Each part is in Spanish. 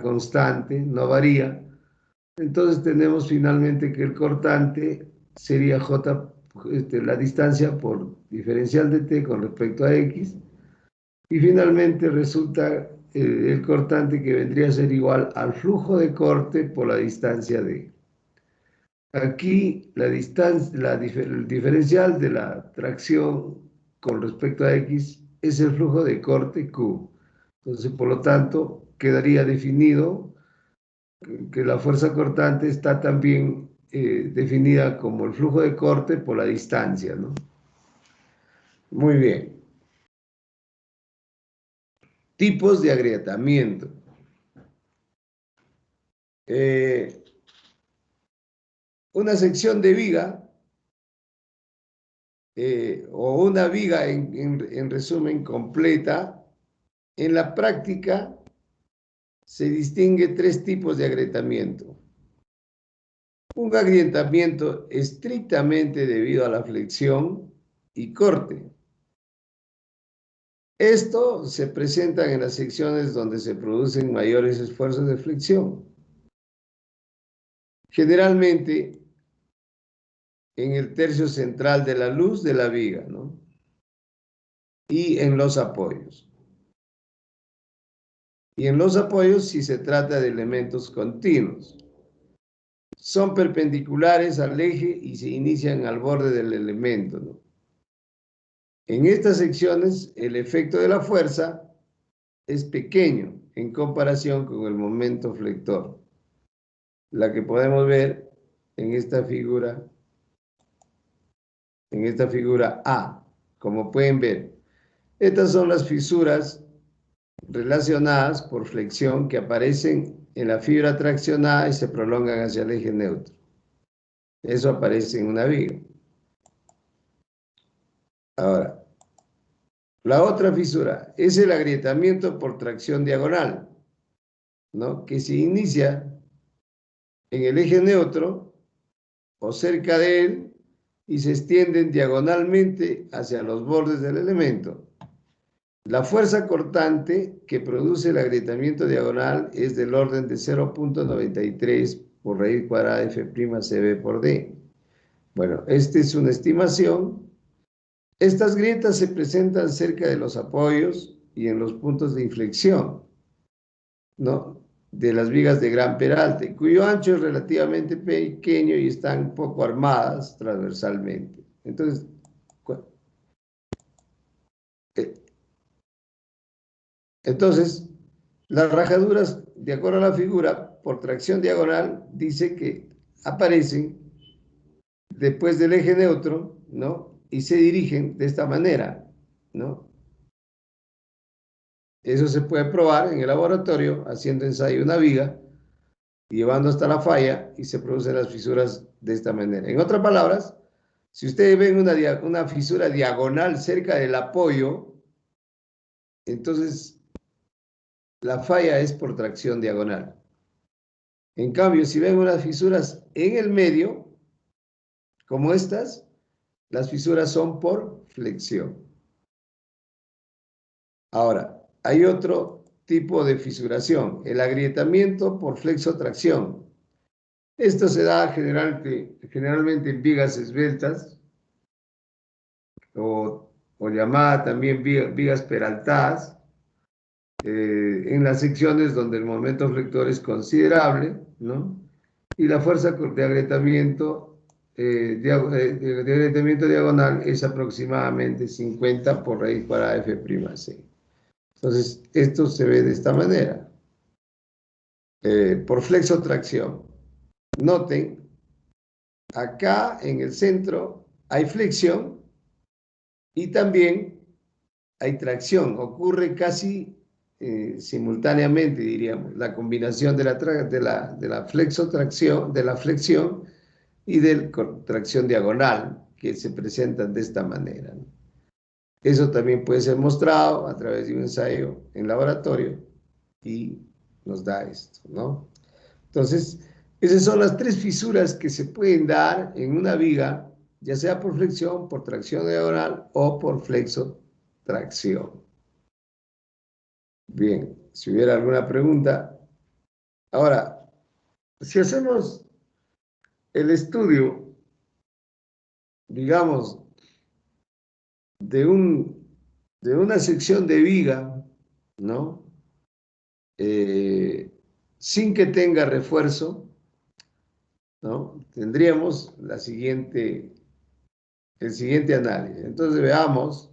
constante, no varía. Entonces tenemos finalmente que el cortante sería J, la distancia por diferencial de t con respecto a x. Y finalmente resulta el cortante que vendría a ser igual al flujo de corte por la distancia d. Aquí la distancia, el diferencial de la tracción con respecto a x es el flujo de corte Q. Entonces, por lo tanto, quedaría definido que la fuerza cortante está también definida como el flujo de corte por la distancia, ¿no? Muy bien. Tipos de agrietamiento. Una sección de viga, o una viga en resumen completa, en la práctica se distingue tres tipos de agrietamiento. Un agrietamiento estrictamente debido a la flexión y corte. Esto se presenta en las secciones donde se producen mayores esfuerzos de flexión. Generalmente en el tercio central de la luz de la viga, ¿no? Y en los apoyos. Y en los apoyos si se trata de elementos continuos. Son perpendiculares al eje y se inician al borde del elemento, ¿no? En estas secciones el efecto de la fuerza es pequeño en comparación con el momento flector, la que podemos ver en esta figura A. Como pueden ver, estas son las fisuras relacionadas por flexión que aparecen en la fibra traccionada y se prolongan hacia el eje neutro. Eso aparece en una viga. Ahora, la otra fisura es el agrietamiento por tracción diagonal, ¿no? Que se inicia en el eje neutro o cerca de él y se extienden diagonalmente hacia los bordes del elemento. La fuerza cortante que produce el agrietamiento diagonal es del orden de 0.93 por raíz cuadrada de F'Cb por D. Bueno, esta es una estimación. Estas grietas se presentan cerca de los apoyos y en los puntos de inflexión, ¿no? De las vigas de gran peralte, cuyo ancho es relativamente pequeño y están poco armadas transversalmente. Entonces, eh, entonces, las rajaduras, de acuerdo a la figura, por tracción diagonal, dice que aparecen después del eje neutro, ¿no? Y se dirigen de esta manera, ¿no? Eso se puede probar en el laboratorio haciendo ensayo de una viga, llevando hasta la falla y se producen las fisuras de esta manera. En otras palabras, si ustedes ven una fisura diagonal cerca del apoyo, entonces la falla es por tracción diagonal. En cambio, si ven unas fisuras en el medio, como estas, las fisuras son por flexión. Ahora, hay otro tipo de fisuración, el agrietamiento por flexotracción. Esto se da generalmente en vigas esbeltas o llamada también vigas peraltadas, en las secciones donde el momento flector es considerable, ¿no? Y la fuerza de agrietamiento, de agrietamiento diagonal es aproximadamente 50 por raíz cuadrada de F'C. Entonces, esto se ve de esta manera, por flexotracción. Noten, acá en el centro hay flexión y también hay tracción. Ocurre casi simultáneamente, diríamos, la combinación de la flexotracción, de la flexión y de la tracción diagonal, que se presentan de esta manera, ¿no? Eso también puede ser mostrado a través de un ensayo en laboratorio y nos da esto, ¿no? Entonces, esas son las tres fisuras que se pueden dar en una viga, ya sea por flexión, por tracción diagonal o por flexotracción. Bien, si hubiera alguna pregunta. Ahora, si hacemos el estudio, digamos, de, de una sección de viga, ¿no? Sin que tenga refuerzo, ¿no? Tendríamos el siguiente análisis. Entonces veamos,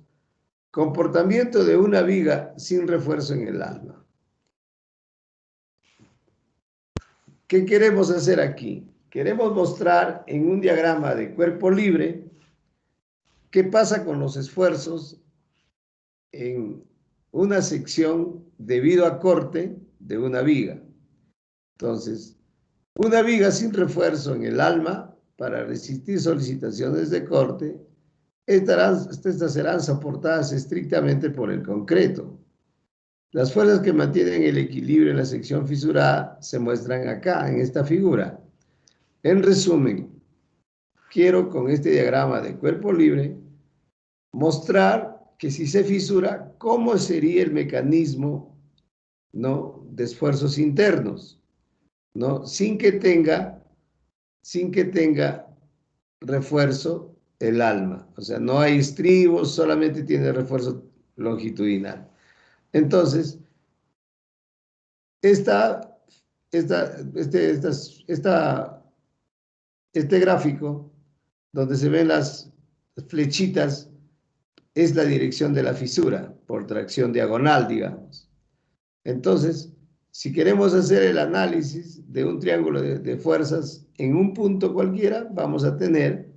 comportamiento de una viga sin refuerzo en el alma. ¿Qué queremos hacer aquí? Queremos mostrar en un diagrama de cuerpo libre qué pasa con los esfuerzos en una sección debido a corte de una viga. Entonces, una viga sin refuerzo en el alma para resistir solicitaciones de corte, estas serán soportadas estrictamente por el concreto. Las fuerzas que mantienen el equilibrio en la sección fisurada se muestran acá, en esta figura. En resumen, quiero con este diagrama de cuerpo libre mostrar que si se fisura, ¿cómo sería el mecanismo, ¿no?, de esfuerzos internos, ¿no? Sin que tenga refuerzo el alma. O sea, no hay estribos, solamente tiene refuerzo longitudinal. Entonces, esta, este gráfico, donde se ven las flechitas, es la dirección de la fisura, por tracción diagonal, digamos. Entonces, si queremos hacer el análisis de un triángulo de fuerzas en un punto cualquiera, vamos a tener,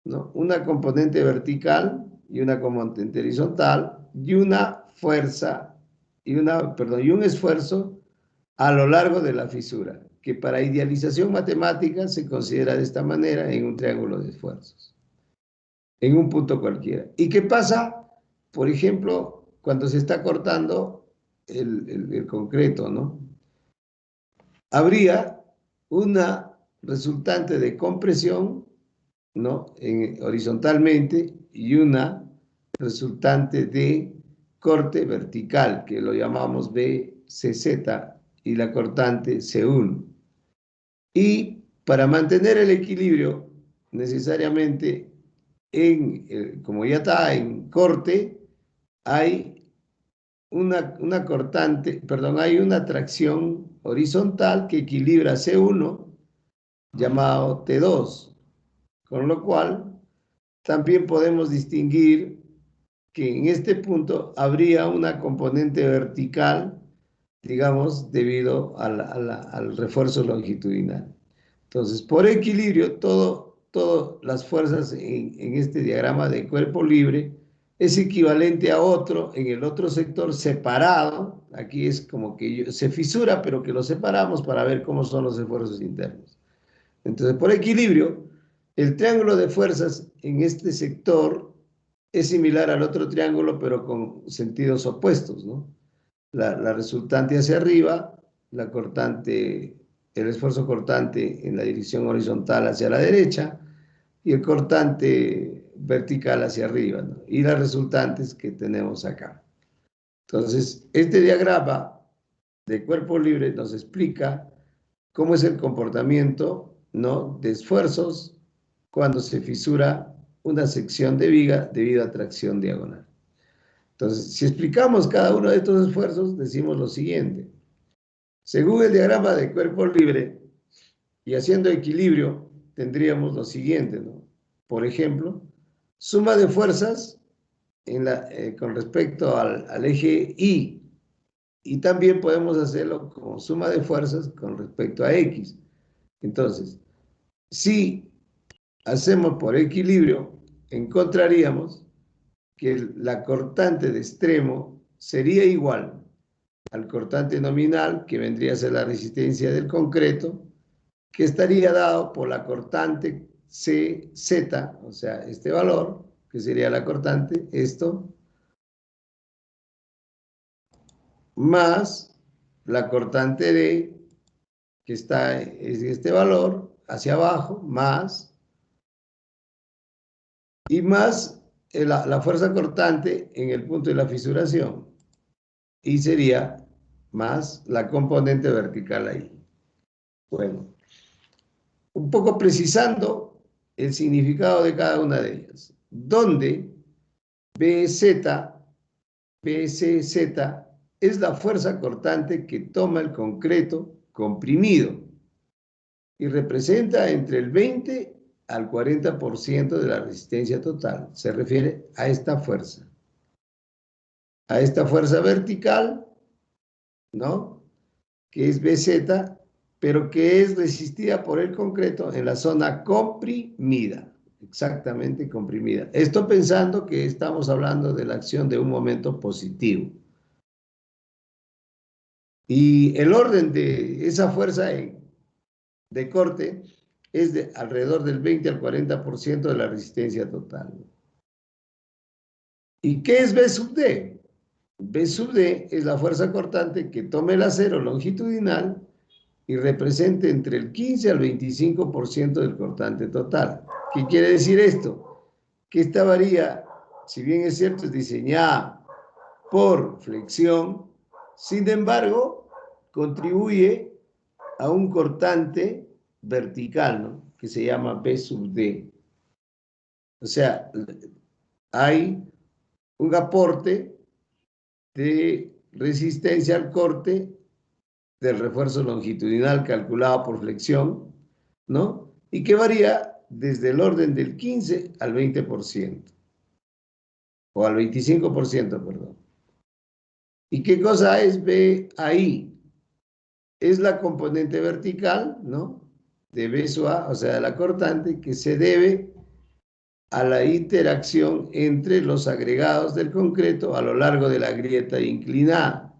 ¿no?, una componente vertical y una componente horizontal y una fuerza y un esfuerzo a lo largo de la fisura, que para idealización matemática se considera de esta manera en un triángulo de esfuerzos, en un punto cualquiera. ¿Y qué pasa, por ejemplo, cuando se está cortando el concreto, ¿no? Habría una resultante de compresión, ¿no?, horizontalmente, y una resultante de corte vertical, que lo llamamos BCZ, y la cortante C1. Y para mantener el equilibrio, necesariamente, como ya está en corte, hay una cortante, perdón, hay una tracción horizontal que equilibra C1, llamado T2, con lo cual también podemos distinguir que en este punto habría una componente vertical, digamos, debido al refuerzo longitudinal. Entonces, por equilibrio, todas las fuerzas en este diagrama de cuerpo libre es equivalente a otro en el otro sector separado. Aquí es como que se fisura, pero que lo separamos para ver cómo son los esfuerzos internos. Entonces, por equilibrio, el triángulo de fuerzas en este sector es similar al otro triángulo, pero con sentidos opuestos, ¿no? La resultante hacia arriba, el esfuerzo cortante en la dirección horizontal hacia la derecha y el cortante vertical hacia arriba, ¿no? Y las resultantes que tenemos acá. Entonces, este diagrama de cuerpo libre nos explica cómo es el comportamiento, ¿no?, de esfuerzos cuando se fisura una sección de viga debido a tracción diagonal. Entonces, si explicamos cada uno de estos esfuerzos, decimos lo siguiente. Según el diagrama de cuerpo libre y haciendo equilibrio, tendríamos lo siguiente, ¿no? Por ejemplo, suma de fuerzas con respecto al eje Y, y también podemos hacerlo como suma de fuerzas con respecto a X. Entonces, si hacemos por equilibrio, encontraríamos que la cortante de extremo sería igual al cortante nominal, que vendría a ser la resistencia del concreto, que estaría dado por la cortante CZ, o sea, este valor, que sería la cortante, esto, más la cortante D, que está en este valor, hacia abajo, y más la fuerza cortante en el punto de la fisuración, y sería más la componente vertical ahí. Bueno, un poco precisando el significado de cada una de ellas. Donde BZ, BCZ es la fuerza cortante que toma el concreto comprimido y representa entre el 20 al 40% de la resistencia total. Se refiere a esta fuerza. A esta fuerza vertical, ¿no? Que es BZ, pero que es resistida por el concreto en la zona comprimida, exactamente comprimida. Esto pensando que estamos hablando de la acción de un momento positivo. Y el orden de esa fuerza de corte es de alrededor del 20 al 40% de la resistencia total. ¿Y qué es B sub D? B sub D es la fuerza cortante que toma el acero longitudinal y represente entre el 15 al 25% del cortante total. ¿Qué quiere decir esto? Que esta varilla, si bien es cierto, es diseñada por flexión, sin embargo, contribuye a un cortante vertical, ¿no? Que se llama B sub D. O sea, hay un aporte de resistencia al corte del refuerzo longitudinal calculado por flexión, ¿no? Y que varía desde el orden del 15 al 20%, o al 25%, perdón. ¿Y qué cosa es B ahí? Es la componente vertical, ¿no? De B sub A, o sea, de la cortante, que se debe a la interacción entre los agregados del concreto a lo largo de la grieta inclinada,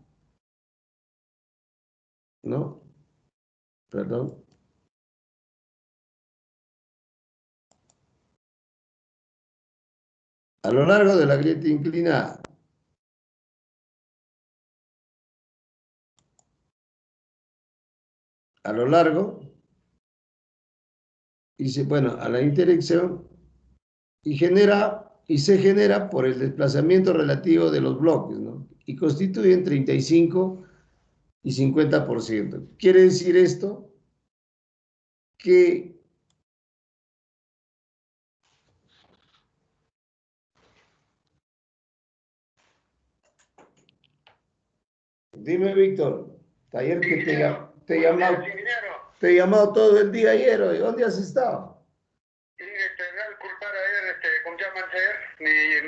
¿no? Perdón. A lo largo de la grieta inclinada. A lo largo, y bueno, a la interacción, y se genera por el desplazamiento relativo de los bloques, ¿no? Y constituyen 35 y 50%. Quiere decir esto que, dime Víctor, ayer que te he llamado todo el día ayer, hoy, ¿dónde has estado? Sí, me da culpar ayer, ¿cómo se llama ayer?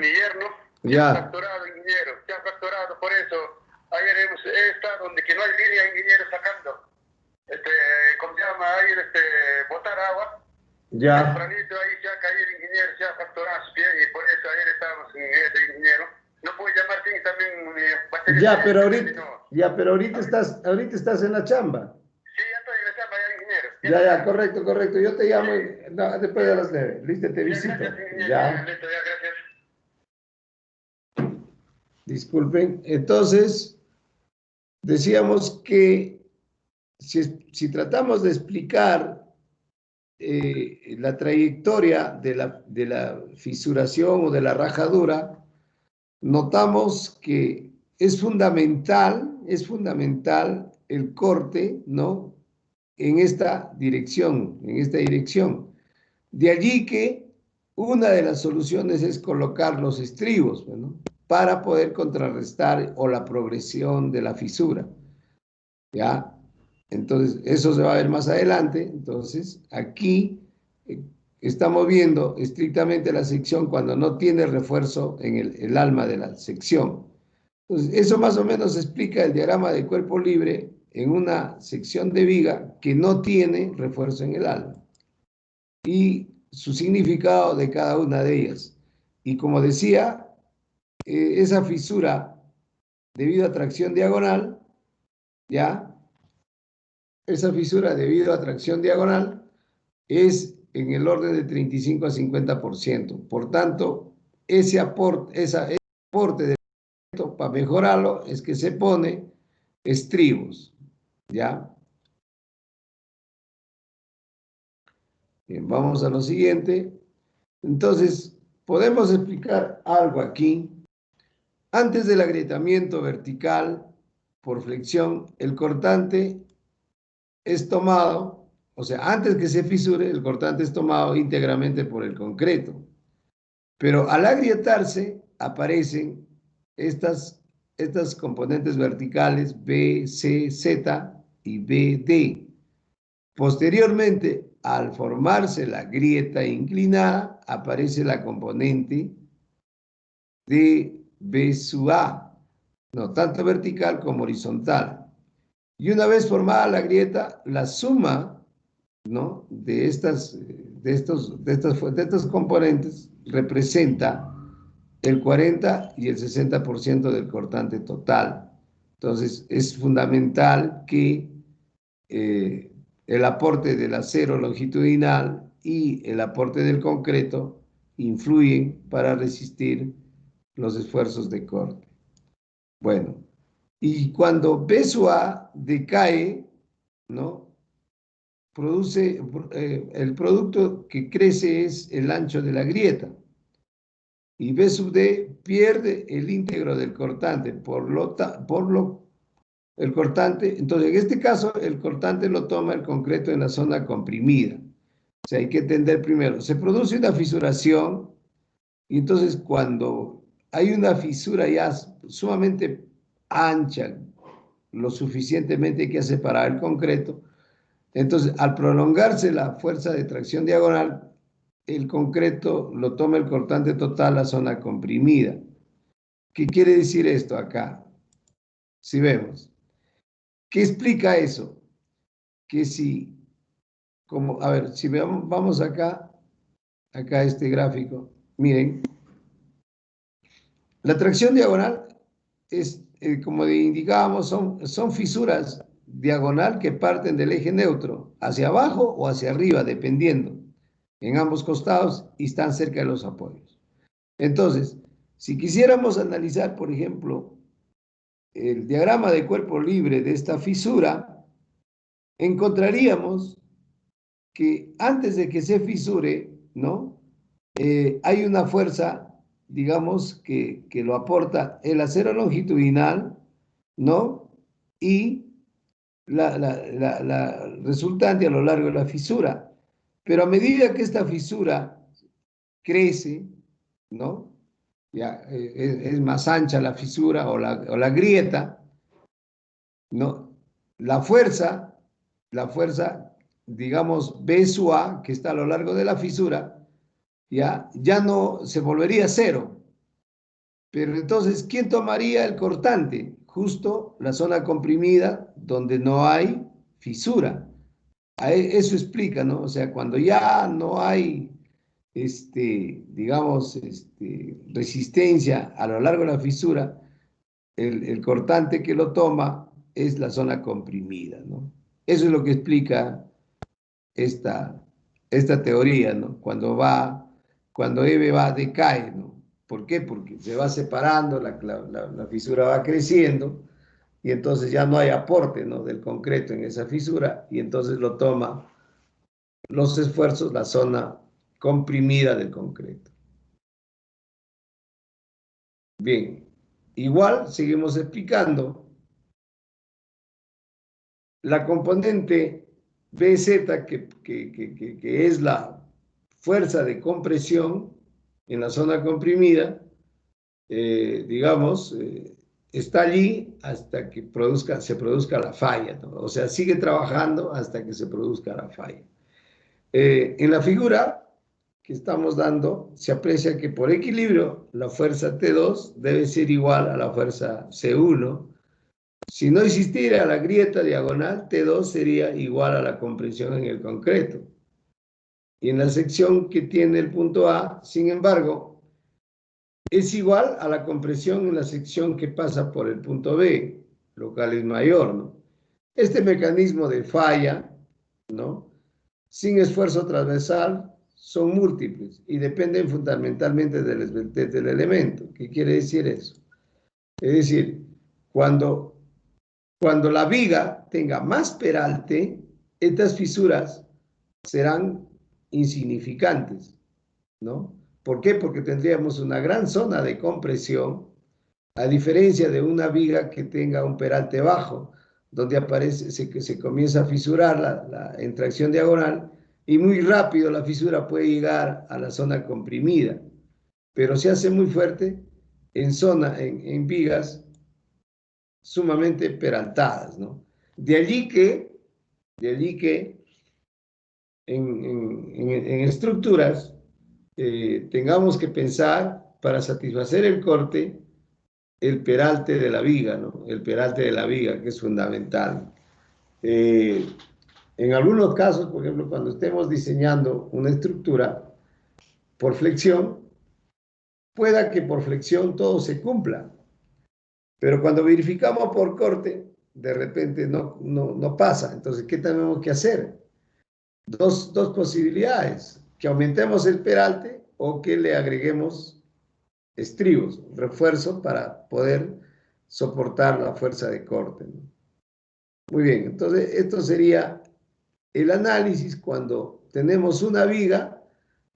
Mi yerno, se Ya. ha fracturado, ingeniero, se ha fracturado, por eso ayer he estado donde que no hay línea, ingeniero, sacando, ¿cómo se llama? Ayer, botar agua, Ya. tempranito ahí se ha caído el ingeniero, se ha fracturado su pie y por eso ayer estábamos en ese ingeniero. No puede llamar también, Ya, pero ahorita estás en la chamba. Sí, ya estoy en la chamba, ya, ingeniero. Ya, correcto, correcto. Yo te llamo no, después de las 9. Listo, te Ya, visito. gracias, ingeniero. Ya. Listo, ya, gracias. Disculpen. Entonces, decíamos que si tratamos de explicar la trayectoria de la fisuración o de la rajadura, notamos que es fundamental el corte, ¿no? En esta dirección, en esta dirección. De allí que una de las soluciones es colocar los estribos, ¿no? Para poder contrarrestar o la progresión de la fisura, ¿ya? Entonces, eso se va a ver más adelante. Entonces, aquí estamos viendo estrictamente la sección cuando no tiene refuerzo en el alma de la sección. Entonces, eso más o menos explica el diagrama de cuerpo libre en una sección de viga que no tiene refuerzo en el alma y su significado de cada una de ellas. Y como decía, esa fisura debido a tracción diagonal, ¿ya? Esa fisura debido a tracción diagonal es en el orden de 35 a 50%. Por tanto, ese aporte de para mejorarlo es que se pone estribos, ¿ya? Bien, vamos a lo siguiente. Entonces, podemos explicar algo aquí. Antes del agrietamiento vertical por flexión, el cortante es tomado, o sea, antes que se fisure, el cortante es tomado íntegramente por el concreto. Pero al agrietarse, aparecen estas componentes verticales B, C, Z y B, D. Posteriormente, al formarse la grieta inclinada, aparece la componente de B sub A, no tanto vertical como horizontal. Y una vez formada la grieta, la suma, ¿no?, de estos componentes representa el 40 y el 60% del cortante total. Entonces, es fundamental que el aporte del acero longitudinal y el aporte del concreto influyen para resistir los esfuerzos de corte. Bueno, y cuando B sub A decae, ¿no?, produce, el producto que crece es el ancho de la grieta. Y B sub D pierde el íntegro del cortante, el cortante, entonces en este caso el cortante lo toma el concreto en la zona comprimida. O sea, hay que entender primero, se produce una fisuración y entonces cuando hay una fisura ya sumamente ancha, lo suficientemente que separar el concreto, entonces al prolongarse la fuerza de tracción diagonal, el concreto lo toma el cortante total, la zona comprimida. ¿Qué quiere decir esto acá? Si vemos, ¿qué explica eso? Que si, como, a ver, si vamos acá este gráfico, miren, la tracción diagonal es, como indicábamos, son fisuras diagonal que parten del eje neutro, hacia abajo o hacia arriba, dependiendo, en ambos costados y están cerca de los apoyos. Entonces, si quisiéramos analizar, por ejemplo, el diagrama de cuerpo libre de esta fisura, encontraríamos que antes de que se fisure, ¿no?, hay una fuerza, digamos, que lo aporta el acero longitudinal, ¿no?, y la resultante a lo largo de la fisura. Pero a medida que esta fisura crece, ¿no?, ya es más ancha la fisura o la grieta, ¿no?, la fuerza, digamos, B sub A, que está a lo largo de la fisura, ya no se volvería cero. Pero entonces, ¿quién tomaría el cortante? Justo la zona comprimida donde no hay fisura. Eso explica, ¿no? O sea, cuando ya no hay, digamos, resistencia a lo largo de la fisura, el cortante que lo toma es la zona comprimida, ¿no? Eso es lo que explica esta, esta teoría, ¿no? Cuando EB decae, ¿no? ¿Por qué? Porque se va separando, la fisura va creciendo y entonces ya no hay aporte, ¿no?, del concreto en esa fisura y entonces lo toma los esfuerzos, la zona comprimida del concreto. Bien, igual seguimos explicando la componente BZ, que es la fuerza de compresión en la zona comprimida, digamos, está allí hasta que se produzca la falla, ¿no? O sea, sigue trabajando hasta que se produzca la falla. En la figura que estamos dando, se aprecia que por equilibrio la fuerza T2 debe ser igual a la fuerza C1. Si no existiera la grieta diagonal, T2 sería igual a la compresión en el concreto. Y en la sección que tiene el punto A, sin embargo, es igual a la compresión en la sección que pasa por el punto B, lo cual es mayor, ¿no? Este mecanismo de falla, ¿no?, sin esfuerzo transversal, son múltiples y dependen fundamentalmente del esbeltez del elemento. ¿Qué quiere decir eso? Es decir, cuando la viga tenga más peralte, estas fisuras serán insignificantes, ¿no? ¿Por qué? Porque tendríamos una gran zona de compresión, a diferencia de una viga que tenga un peralte bajo, donde aparece, se comienza a fisurar en tracción diagonal y muy rápido la fisura puede llegar a la zona comprimida, pero se hace muy fuerte en vigas sumamente peraltadas, ¿no? De allí que, de allí que en estructuras tengamos que pensar para satisfacer el corte el peralte de la viga, ¿no? El peralte de la viga, que es fundamental. Eh, en algunos casos, por ejemplo, cuando estemos diseñando una estructura por flexión, pueda que por flexión todo se cumpla, pero cuando verificamos por corte, de repente no pasa. Entonces, ¿qué tenemos que hacer? Dos posibilidades, que aumentemos el peralte o que le agreguemos estribos, refuerzo para poder soportar la fuerza de corte, ¿no? Muy bien, entonces esto sería el análisis cuando tenemos una viga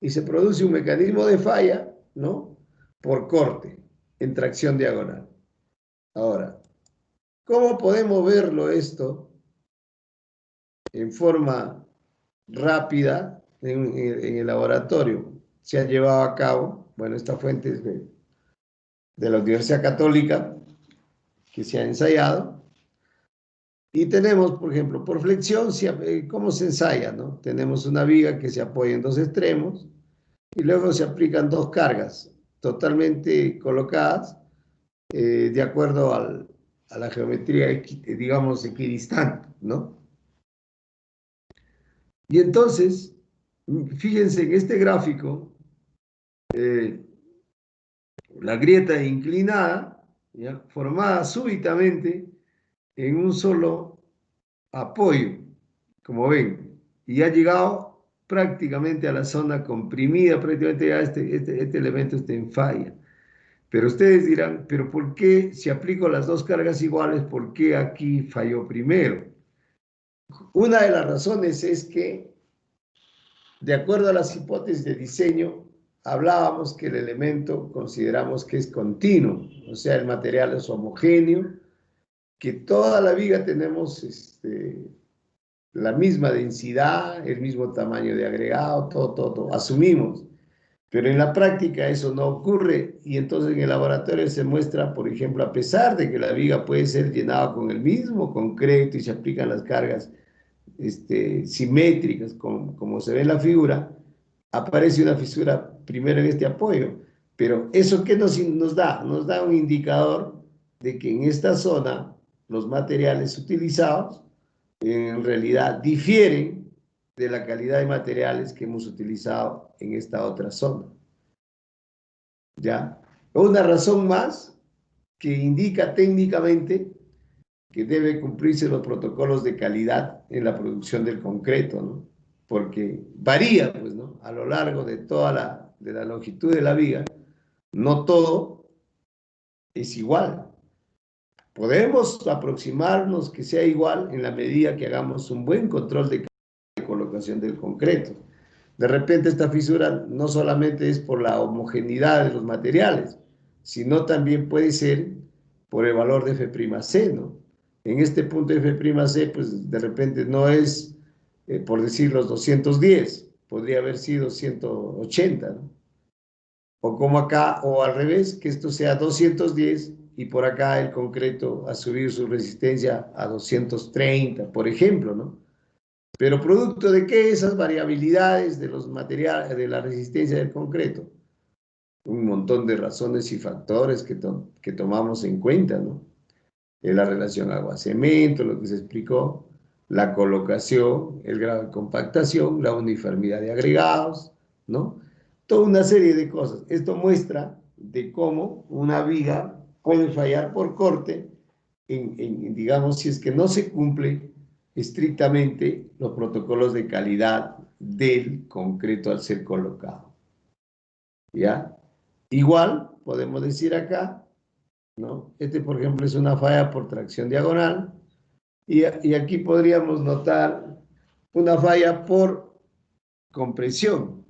y se produce un mecanismo de falla, ¿no? Por corte, en tracción diagonal. Ahora, ¿cómo podemos verlo esto en forma rápida en el laboratorio? Se ha llevado a cabo, bueno, esta fuente es de la Universidad Católica, que se ha ensayado. Y tenemos, por ejemplo, por flexión, ¿cómo se ensaya, no? Tenemos una viga que se apoya en dos extremos y luego se aplican dos cargas totalmente colocadas de acuerdo a la geometría, digamos, equidistante, ¿no? Y entonces, fíjense en este gráfico, eh, la grieta inclinada, ¿ya? Formada súbitamente en un solo apoyo, como ven, y ha llegado prácticamente a la zona comprimida, prácticamente ya este elemento está en falla. Pero ustedes dirán, ¿pero por qué si aplico las dos cargas iguales, por qué aquí falló primero? Una de las razones es que, de acuerdo a las hipótesis de diseño, hablábamos que el elemento consideramos que es continuo, o sea, el material es homogéneo, que toda la viga tenemos la misma densidad, el mismo tamaño de agregado, todo, asumimos. Pero en la práctica eso no ocurre y entonces en el laboratorio se muestra, por ejemplo, a pesar de que la viga puede ser llenada con el mismo concreto y se aplican las cargas simétricas como se ve en la figura, aparece una fisura primero en este apoyo. Pero ¿eso qué nos da? Nos da un indicador de que en esta zona los materiales utilizados en realidad difieren de la calidad de materiales que hemos utilizado en esta otra zona. ¿Ya? Una razón más que indica técnicamente que debe cumplirse los protocolos de calidad en la producción del concreto, ¿no? Porque varía, pues, ¿no? A lo largo de toda la longitud de la viga, no todo es igual. Podemos aproximarnos que sea igual en la medida que hagamos un buen control de colocación del concreto. De repente esta fisura no solamente es por la homogeneidad de los materiales, sino también puede ser por el valor de F'C, ¿no? En este punto de F'C, pues de repente no es, por decir, los 210, podría haber sido 180, ¿no? O como acá, o al revés, que esto sea 210 y por acá el concreto ha subido su resistencia a 230, por ejemplo, ¿no? Pero producto de qué esas variabilidades de los materiales, de la resistencia del concreto, un montón de razones y factores que tomamos en cuenta, ¿no? La relación agua-cemento, lo que se explicó, la colocación, el grado de compactación, la uniformidad de agregados, ¿no? Toda una serie de cosas. Esto muestra de cómo una viga puede fallar por corte digamos, si es que no se cumple estrictamente los protocolos de calidad del concreto al ser colocado. ¿Ya? Igual, podemos decir acá, ¿no? Por ejemplo, es una falla por tracción diagonal y aquí podríamos notar una falla por compresión,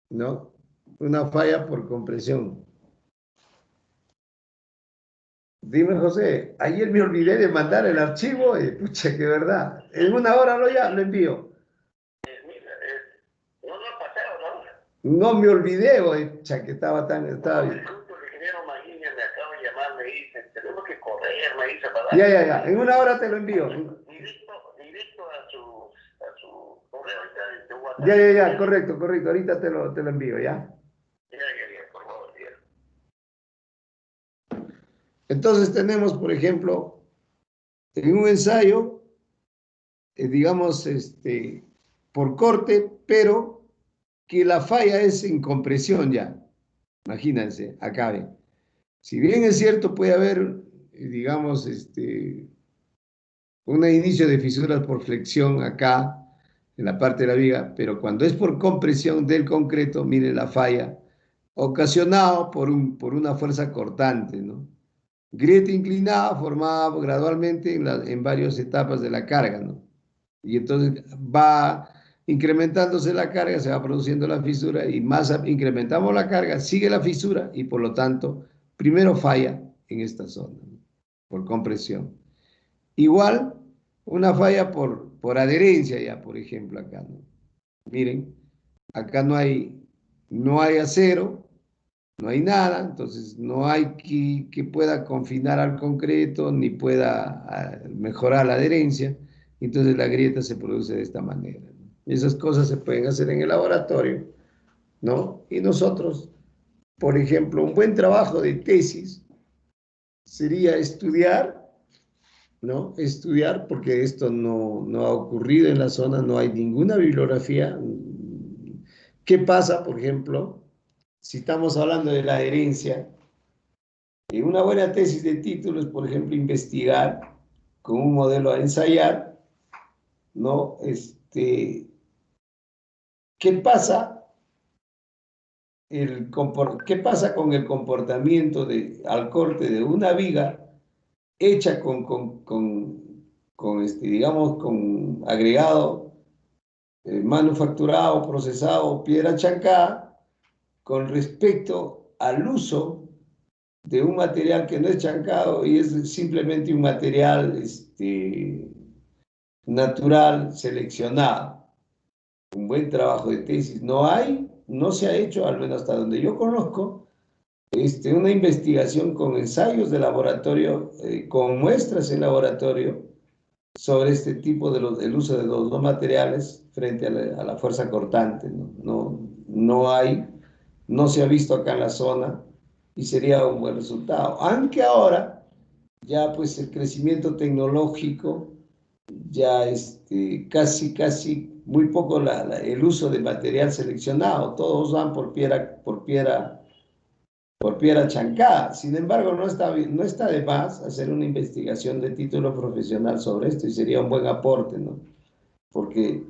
¿no? Una falla por compresión. Dime, José, ayer me olvidé de mandar el archivo y pucha, que verdad. En una hora lo envío. Mira, no lo ha pasado, ¿no? No me olvidé, oye, que estaba No, bien. justo el ingeniero Maguiña me acaba de llamar, me dice, tenemos que correr, me dice, para Ya, darle ya, ya. En una hora te lo envío. directo a su correo de Ya, WhatsApp. ya, ya, correcto, correcto. Ahorita te lo envío, ¿ya? Ya, por favor, ya. Entonces tenemos, por ejemplo, en un ensayo, digamos, por corte, pero que la falla es en compresión ya. Imagínense, acabe. Si bien es cierto, puede haber, digamos, un inicio de fisuras por flexión acá, en la parte de la viga, pero cuando es por compresión del concreto, mire la falla, ocasionado por una fuerza cortante, ¿no? Grieta inclinada formada gradualmente en varias etapas de la carga, ¿no? Y entonces va incrementándose la carga, se va produciendo la fisura y más incrementamos la carga, sigue la fisura y por lo tanto, primero falla en esta zona, ¿no? Por compresión. Igual, una falla por adherencia ya, por ejemplo, acá, ¿no? Miren, acá no hay acero, no hay nada, entonces no hay que pueda confinar al concreto ni pueda mejorar la adherencia, entonces la grieta se produce de esta manera, ¿no? Y esas cosas se pueden hacer en el laboratorio, ¿no? Y nosotros, por ejemplo, un buen trabajo de tesis sería estudiar, ¿no? Estudiar, porque esto no ha ocurrido en la zona, no hay ninguna bibliografía. ¿Qué pasa, por ejemplo, si estamos hablando de la herencia? Una buena tesis de título es, por ejemplo, investigar con un modelo a ensayar, ¿no? ¿Qué pasa, qué pasa con el comportamiento al corte de una viga hecha digamos, con agregado manufacturado, procesado, piedra chancada, con respecto al uso de un material que no es chancado y es simplemente un material natural seleccionado? Un buen trabajo de tesis no se ha hecho, al menos hasta donde yo conozco, una investigación con ensayos de laboratorio, con muestras en laboratorio sobre este tipo el uso de los dos materiales frente a la fuerza cortante, ¿no? No hay, no se ha visto acá en la zona y sería un buen resultado. Aunque ahora ya pues el crecimiento tecnológico, ya casi muy poco el uso de material seleccionado, todos van por piedra chancada. Sin embargo, no está de más hacer una investigación de título profesional sobre esto y sería un buen aporte, ¿no? Porque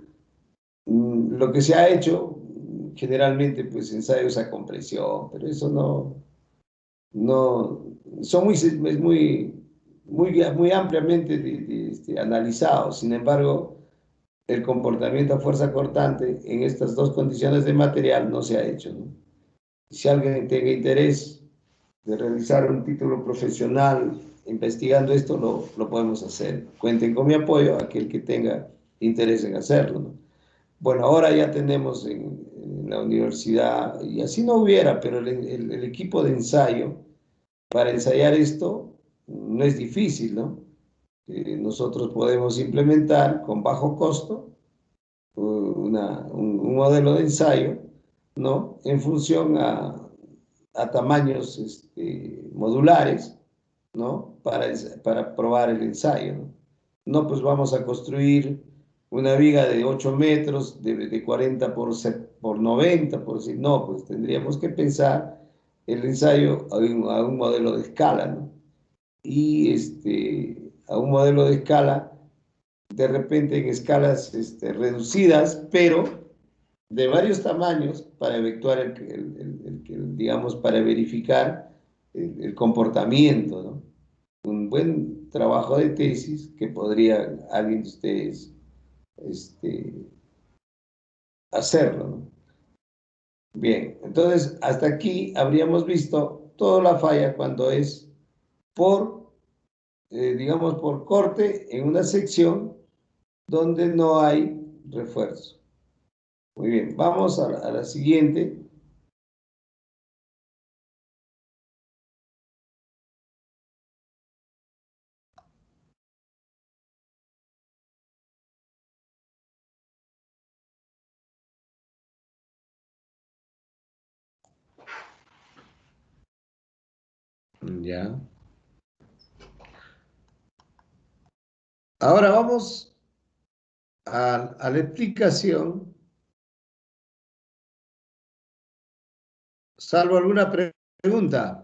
lo que se ha hecho, generalmente, pues ensayos a compresión, pero eso no, son muy ampliamente analizados. Sin embargo, el comportamiento a fuerza cortante en estas dos condiciones de material no se ha hecho, ¿no? Si alguien tenga interés de realizar un título profesional investigando esto, lo podemos hacer. Cuenten con mi apoyo, aquel que tenga interés en hacerlo, ¿no? Bueno, ahora ya tenemos en la universidad, y así no hubiera, pero el equipo de ensayo para ensayar esto no es difícil, ¿no? Nosotros podemos implementar con bajo costo un modelo de ensayo, ¿no? En función a tamaños modulares, ¿no? Para probar el ensayo, ¿no? No, pues vamos a construir una viga de 8 metros, de 40 por 90, por decir, no, pues tendríamos que pensar el ensayo a un modelo de escala, ¿no? Y a un modelo de escala, de repente en escalas reducidas, pero de varios tamaños para efectuar digamos, para verificar el comportamiento, ¿no? Un buen trabajo de tesis que podría alguien de ustedes hacerlo, ¿no? Bien, entonces hasta aquí habríamos visto toda la falla cuando es por digamos, por corte en una sección donde no hay refuerzo. Muy bien, vamos a la siguiente. Ya. Ahora vamos a la explicación, salvo alguna pregunta.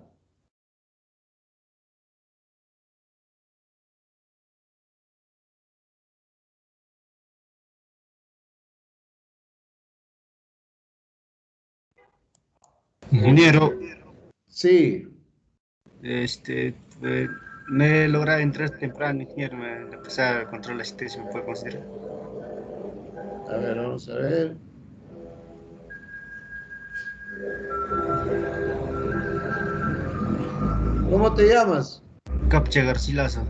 Ingeniero, Sí, eh, no he logrado entrar temprano, ingeniero. La pasada control de asistencia me puede considerar. a ver, vamos a ver. ¿Cómo te llamas? Capcha Garcilaso.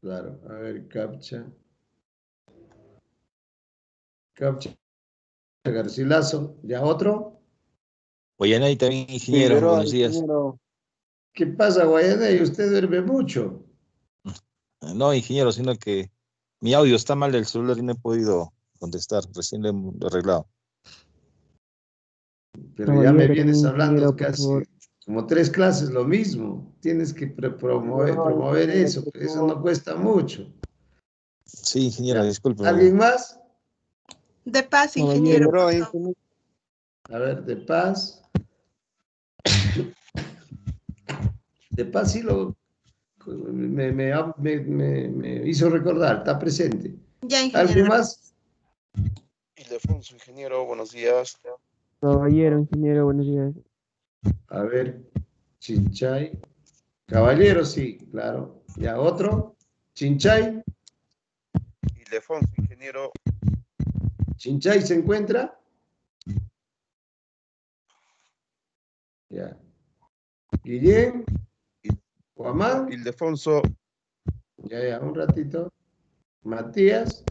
Claro, a ver, captcha. Captcha Garcilaso. ¿Ya otro? Guayanay también, ingeniero, Figueroa, buenos días. ingeniero. ¿Qué pasa, Guayana? Y usted duerme mucho. No, ingeniero, sino que mi audio está mal del celular y no he podido contestar. Recién lo he arreglado. Pero ya me Caballero, vienes también hablando ingeniero, por casi favor. como 3 clases lo mismo. Tienes que Figueroa, promover ingeniero, eso. por Eso no favor. cuesta mucho. Sí, ingeniero, Ya. discúlpeme. ¿Alguien más? De paz, ingeniero, Caballero. por Figueroa, favor. ingeniero. A ver, de paz. De paz sí me hizo recordar, está presente. Ya, ¿Alguien ingeniero. más? Ildefonso, ingeniero, buenos días. Caballero, ingeniero, buenos días. A ver, Chinchay. Caballero, sí, claro. Ya, otro. Chinchay. Ildefonso, ingeniero. Chinchay se encuentra. Ya. Guillén. Guamán. Ildefonso, Ya, un ratito. Matías.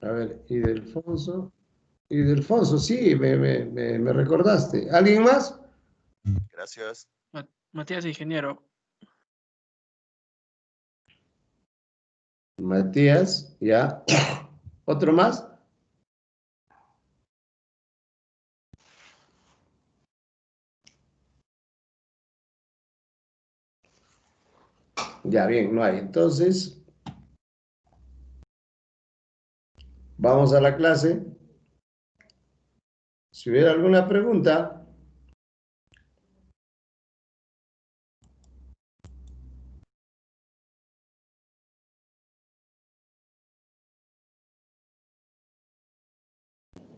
A ver, Ildefonso. Ildefonso, sí, me recordaste. ¿Alguien más? gracias. Matías, ingeniero. Matías, ya. ¿Otro más? Ya, bien, no hay. Entonces, vamos a la clase. Si hubiera alguna pregunta,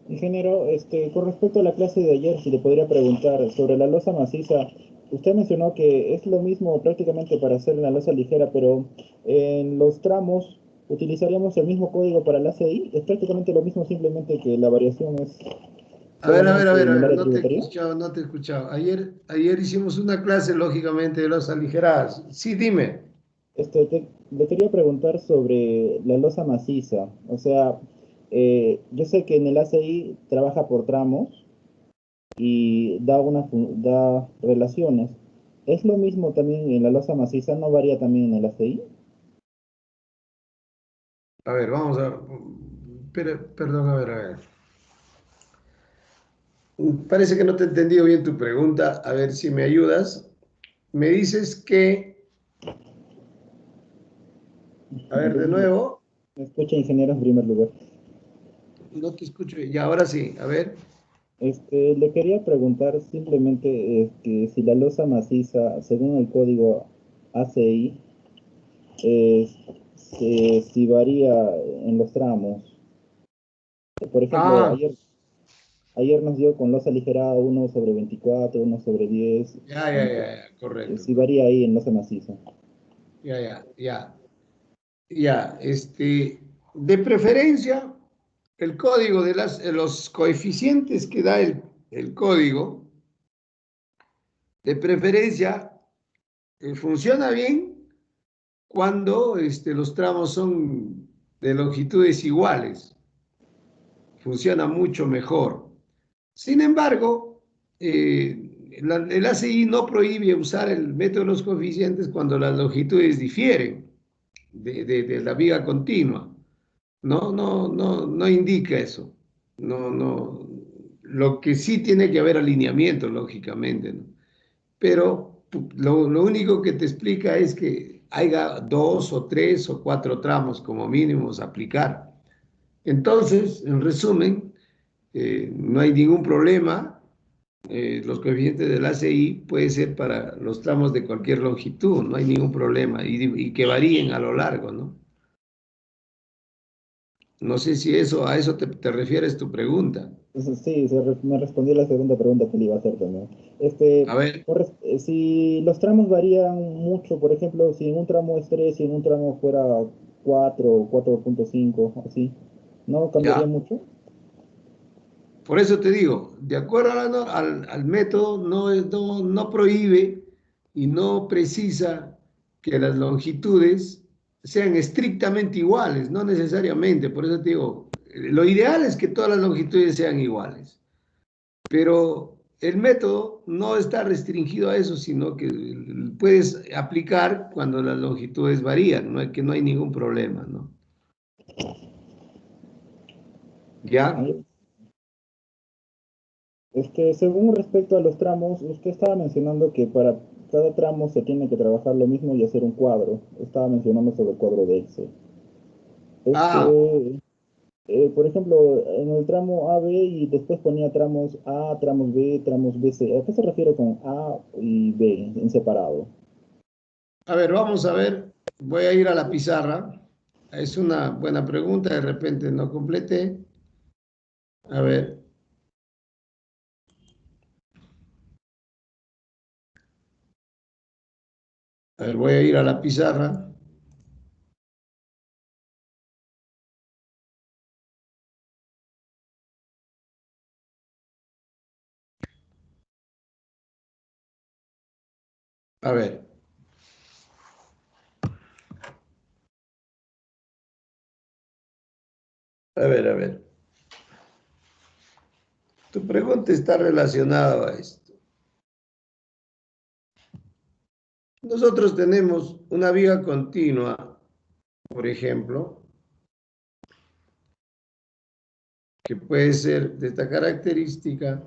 Ingeniero, con respecto a la clase de ayer, si le podría preguntar sobre la losa maciza, usted mencionó que es lo mismo prácticamente para hacer una losa ligera, pero en los tramos utilizaríamos el mismo código para la ACI, es prácticamente lo mismo, simplemente que la variación es a ver, solamente en el área no te he tributaria. escuchado, no te he escuchado. Ayer hicimos una clase, lógicamente, de los aligeradas. Sí, dime. Le quería preguntar sobre la losa maciza, o sea, yo sé que en el ACI trabaja por tramos, y da relaciones. ¿Es lo mismo también en la losa maciza? ¿No varía también en el ACI? A ver, vamos a... Perdón, a ver. Parece que no te he entendido bien tu pregunta. A ver si me ayudas. Me dices que... A ver, de nuevo. ¿Me escucha, ingeniero, en primer lugar? No te escucho. Y ahora sí, a ver. Le quería preguntar simplemente si la losa maciza, según el código ACI, eh, si varía en los tramos. Por ejemplo, Ah, ayer nos dio con losa aligerada 1/24, 1/10. ya, correcto. Si varía ahí en losa maciza. Ya, de preferencia, el código de los coeficientes que da el código de preferencia, funciona bien cuando los tramos son de longitudes iguales. Funciona mucho mejor. Sin embargo, el ACI no prohíbe usar el método de los coeficientes cuando las longitudes difieren de la viga continua. No indica eso. No. Lo que sí tiene que haber alineamiento, lógicamente, ¿no? Pero lo único que te explica es que haya 2 o 3 o 4 tramos como mínimos a aplicar. Entonces, en resumen, no hay ningún problema. Los coeficientes del ACI puede ser para los tramos de cualquier longitud, no hay ningún problema, y que varíen a lo largo, ¿no? No sé si a eso te refieres tu pregunta. Sí, me respondió la segunda pregunta que le iba a hacer también. A ver, Si los tramos varían mucho, por ejemplo, si en un tramo es 3 y en un tramo fuera 4 o 4.5, así, ¿no cambiaría ya. mucho? Por eso te digo, de acuerdo al método, no prohíbe y no precisa que las longitudes sean estrictamente iguales, no necesariamente. Por eso te digo, lo ideal es que todas las longitudes sean iguales, pero el método no está restringido a eso, sino que puedes aplicar cuando las longitudes varían, que no hay ningún problema, ¿no? ¿Ya? Según respecto a los tramos, usted estaba mencionando que para cada tramo se tiene que trabajar lo mismo y hacer un cuadro. Estaba mencionando sobre el cuadro de Excel. Ah, Por ejemplo, en el tramo A, B y después ponía tramos A, tramos B, tramos B, C. ¿A qué se refiere con A y B en separado? a ver, vamos a ver. Voy a ir a la pizarra. Es una buena pregunta, de repente no completé. A ver. A ver, voy a ir a la pizarra. A ver. A ver, a ver. Tu pregunta está relacionada a esto. Nosotros tenemos una viga continua, por ejemplo, que puede ser de esta característica.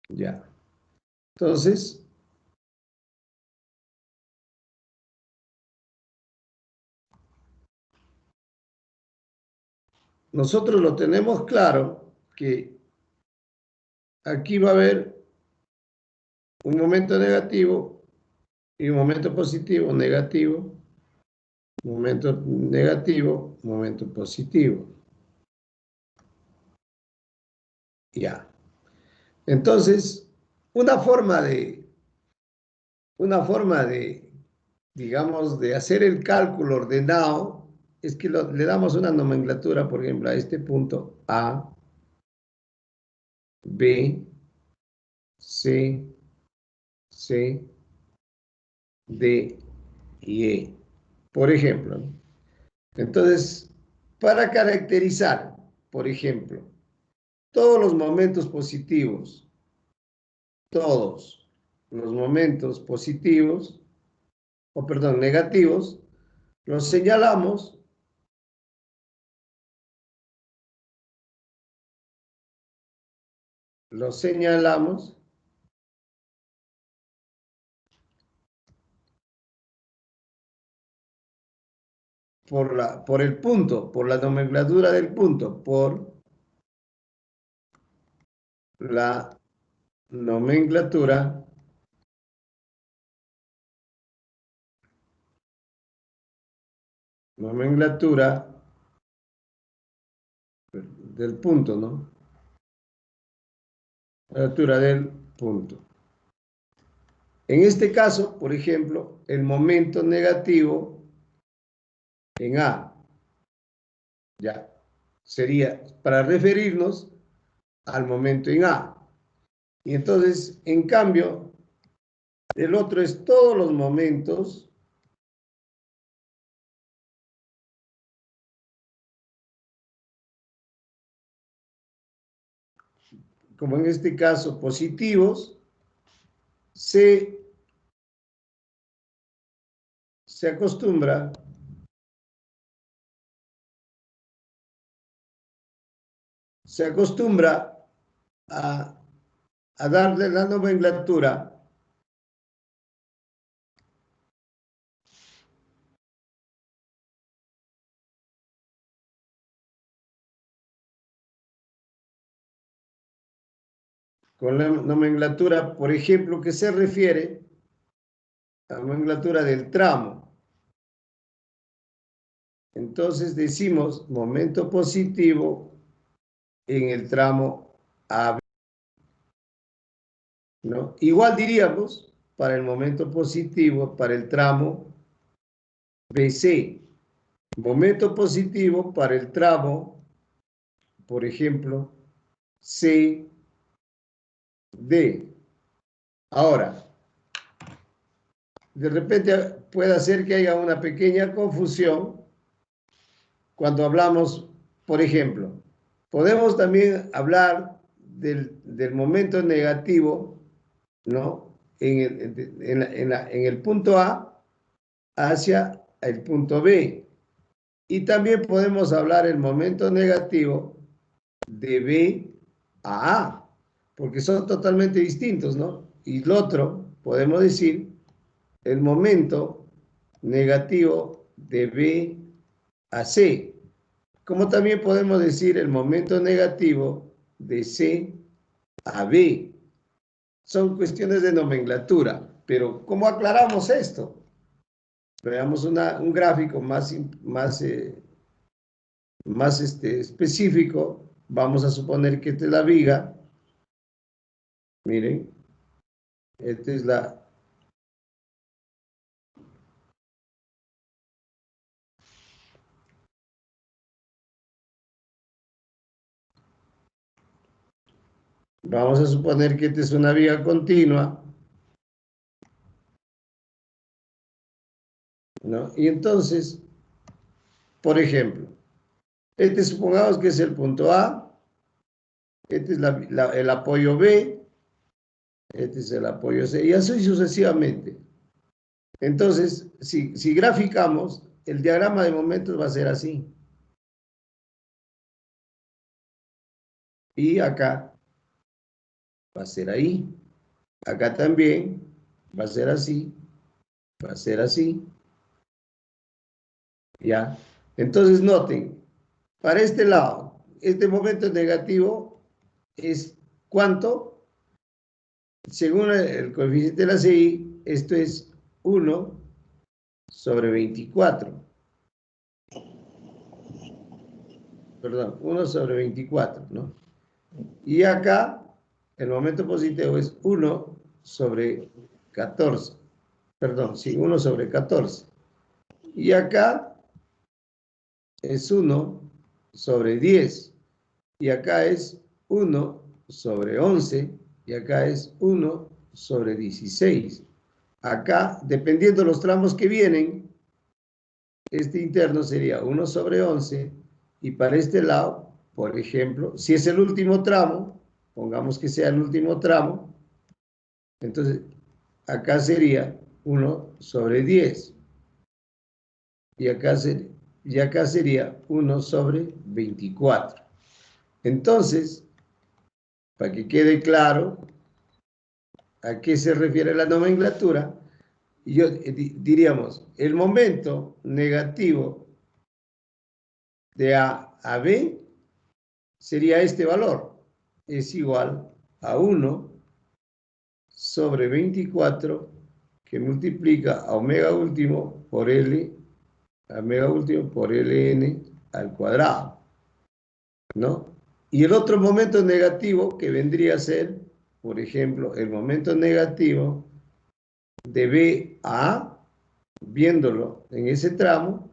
Ya. Entonces, nosotros lo tenemos claro que aquí va a haber un momento negativo y un momento positivo, negativo, momento negativo, momento positivo. Ya. Entonces, una forma de, digamos, de hacer el cálculo ordenado es que le damos una nomenclatura, por ejemplo, a este punto A, B, C, C, D y E. Por ejemplo, ¿no? Entonces, para caracterizar, por ejemplo, todos los momentos positivos, todos los momentos positivos, o perdón, negativos, los señalamos por el punto, por la nomenclatura del punto, por la nomenclatura del punto, ¿no? Nomenclatura del punto. En este caso, por ejemplo, el momento negativo en A, ya, sería para referirnos al momento en A. Y entonces, en cambio, el otro es todos los momentos como en este caso positivos, se acostumbra a darle la nomenclatura con la nomenclatura, por ejemplo, que se refiere a la nomenclatura del tramo. Entonces decimos momento positivo en el tramo AB, ¿no? Igual diríamos para el momento positivo, para el tramo BC. Momento positivo para el tramo, por ejemplo, CD. Ahora, de repente puede ser que haya una pequeña confusión cuando hablamos, por ejemplo, podemos también hablar del momento negativo, ¿no? En el punto A hacia el punto B. Y también podemos hablar el momento negativo de B a A, porque son totalmente distintos, ¿no? Y el otro, podemos decir, el momento negativo de B a C, como también podemos decir el momento negativo de C a B. Son cuestiones de nomenclatura, pero ¿cómo aclaramos esto? Veamos un gráfico más específico. Vamos a suponer que esta es la viga. Miren, esta es la... Vamos a suponer que esta es una viga continua, ¿no? Y entonces, por ejemplo, este supongamos que es el punto A, este es el apoyo B, este es el apoyo C, y así sucesivamente. Entonces, si graficamos, el diagrama de momentos va a ser así. Y acá va a ser ahí. Acá también va a ser así, va a ser así. ¿Ya? Entonces noten, para este lado, este momento negativo es ¿cuánto? Según el coeficiente de la CI, esto es 1 sobre 24. Perdón, 1 sobre 24, ¿no? Y acá, el momento positivo es 1 sobre 14. Perdón, sí, 1 sobre 14. Y acá es 1 sobre 10. Y acá es 1 sobre 11. Y acá es 1 sobre 16. Acá, dependiendo de los tramos que vienen, este interno sería 1 sobre 11. Y para este lado, por ejemplo, si es el último tramo, pongamos que sea el último tramo, entonces acá sería 1 sobre 10. Y acá sería 1 sobre 24. Entonces, para que quede claro a qué se refiere la nomenclatura, diríamos, el momento negativo de A a B sería este valor, es igual a 1 sobre 24 que multiplica a omega último por L, a omega último por Ln al cuadrado, ¿no? Y el otro momento negativo que vendría a ser, por ejemplo, el momento negativo de B a A, viéndolo en ese tramo,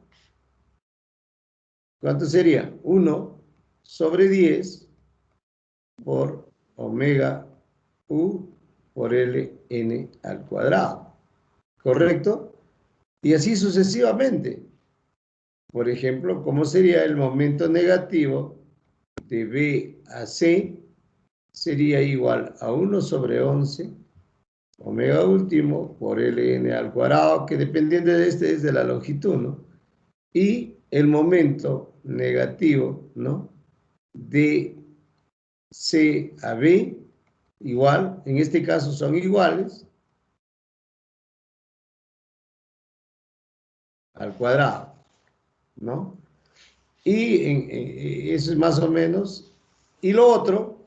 ¿cuánto sería? 1 sobre 10 por omega U por Ln al cuadrado. ¿Correcto? Y así sucesivamente. Por ejemplo, ¿cómo sería el momento negativo de B a C? Sería igual a 1 sobre 11 omega último por Ln al cuadrado, que dependiendo de este es de la longitud, ¿no? Y el momento negativo, ¿no? De C a B, igual, en este caso son iguales, al cuadrado, ¿no? Y eso es más o menos. Y lo otro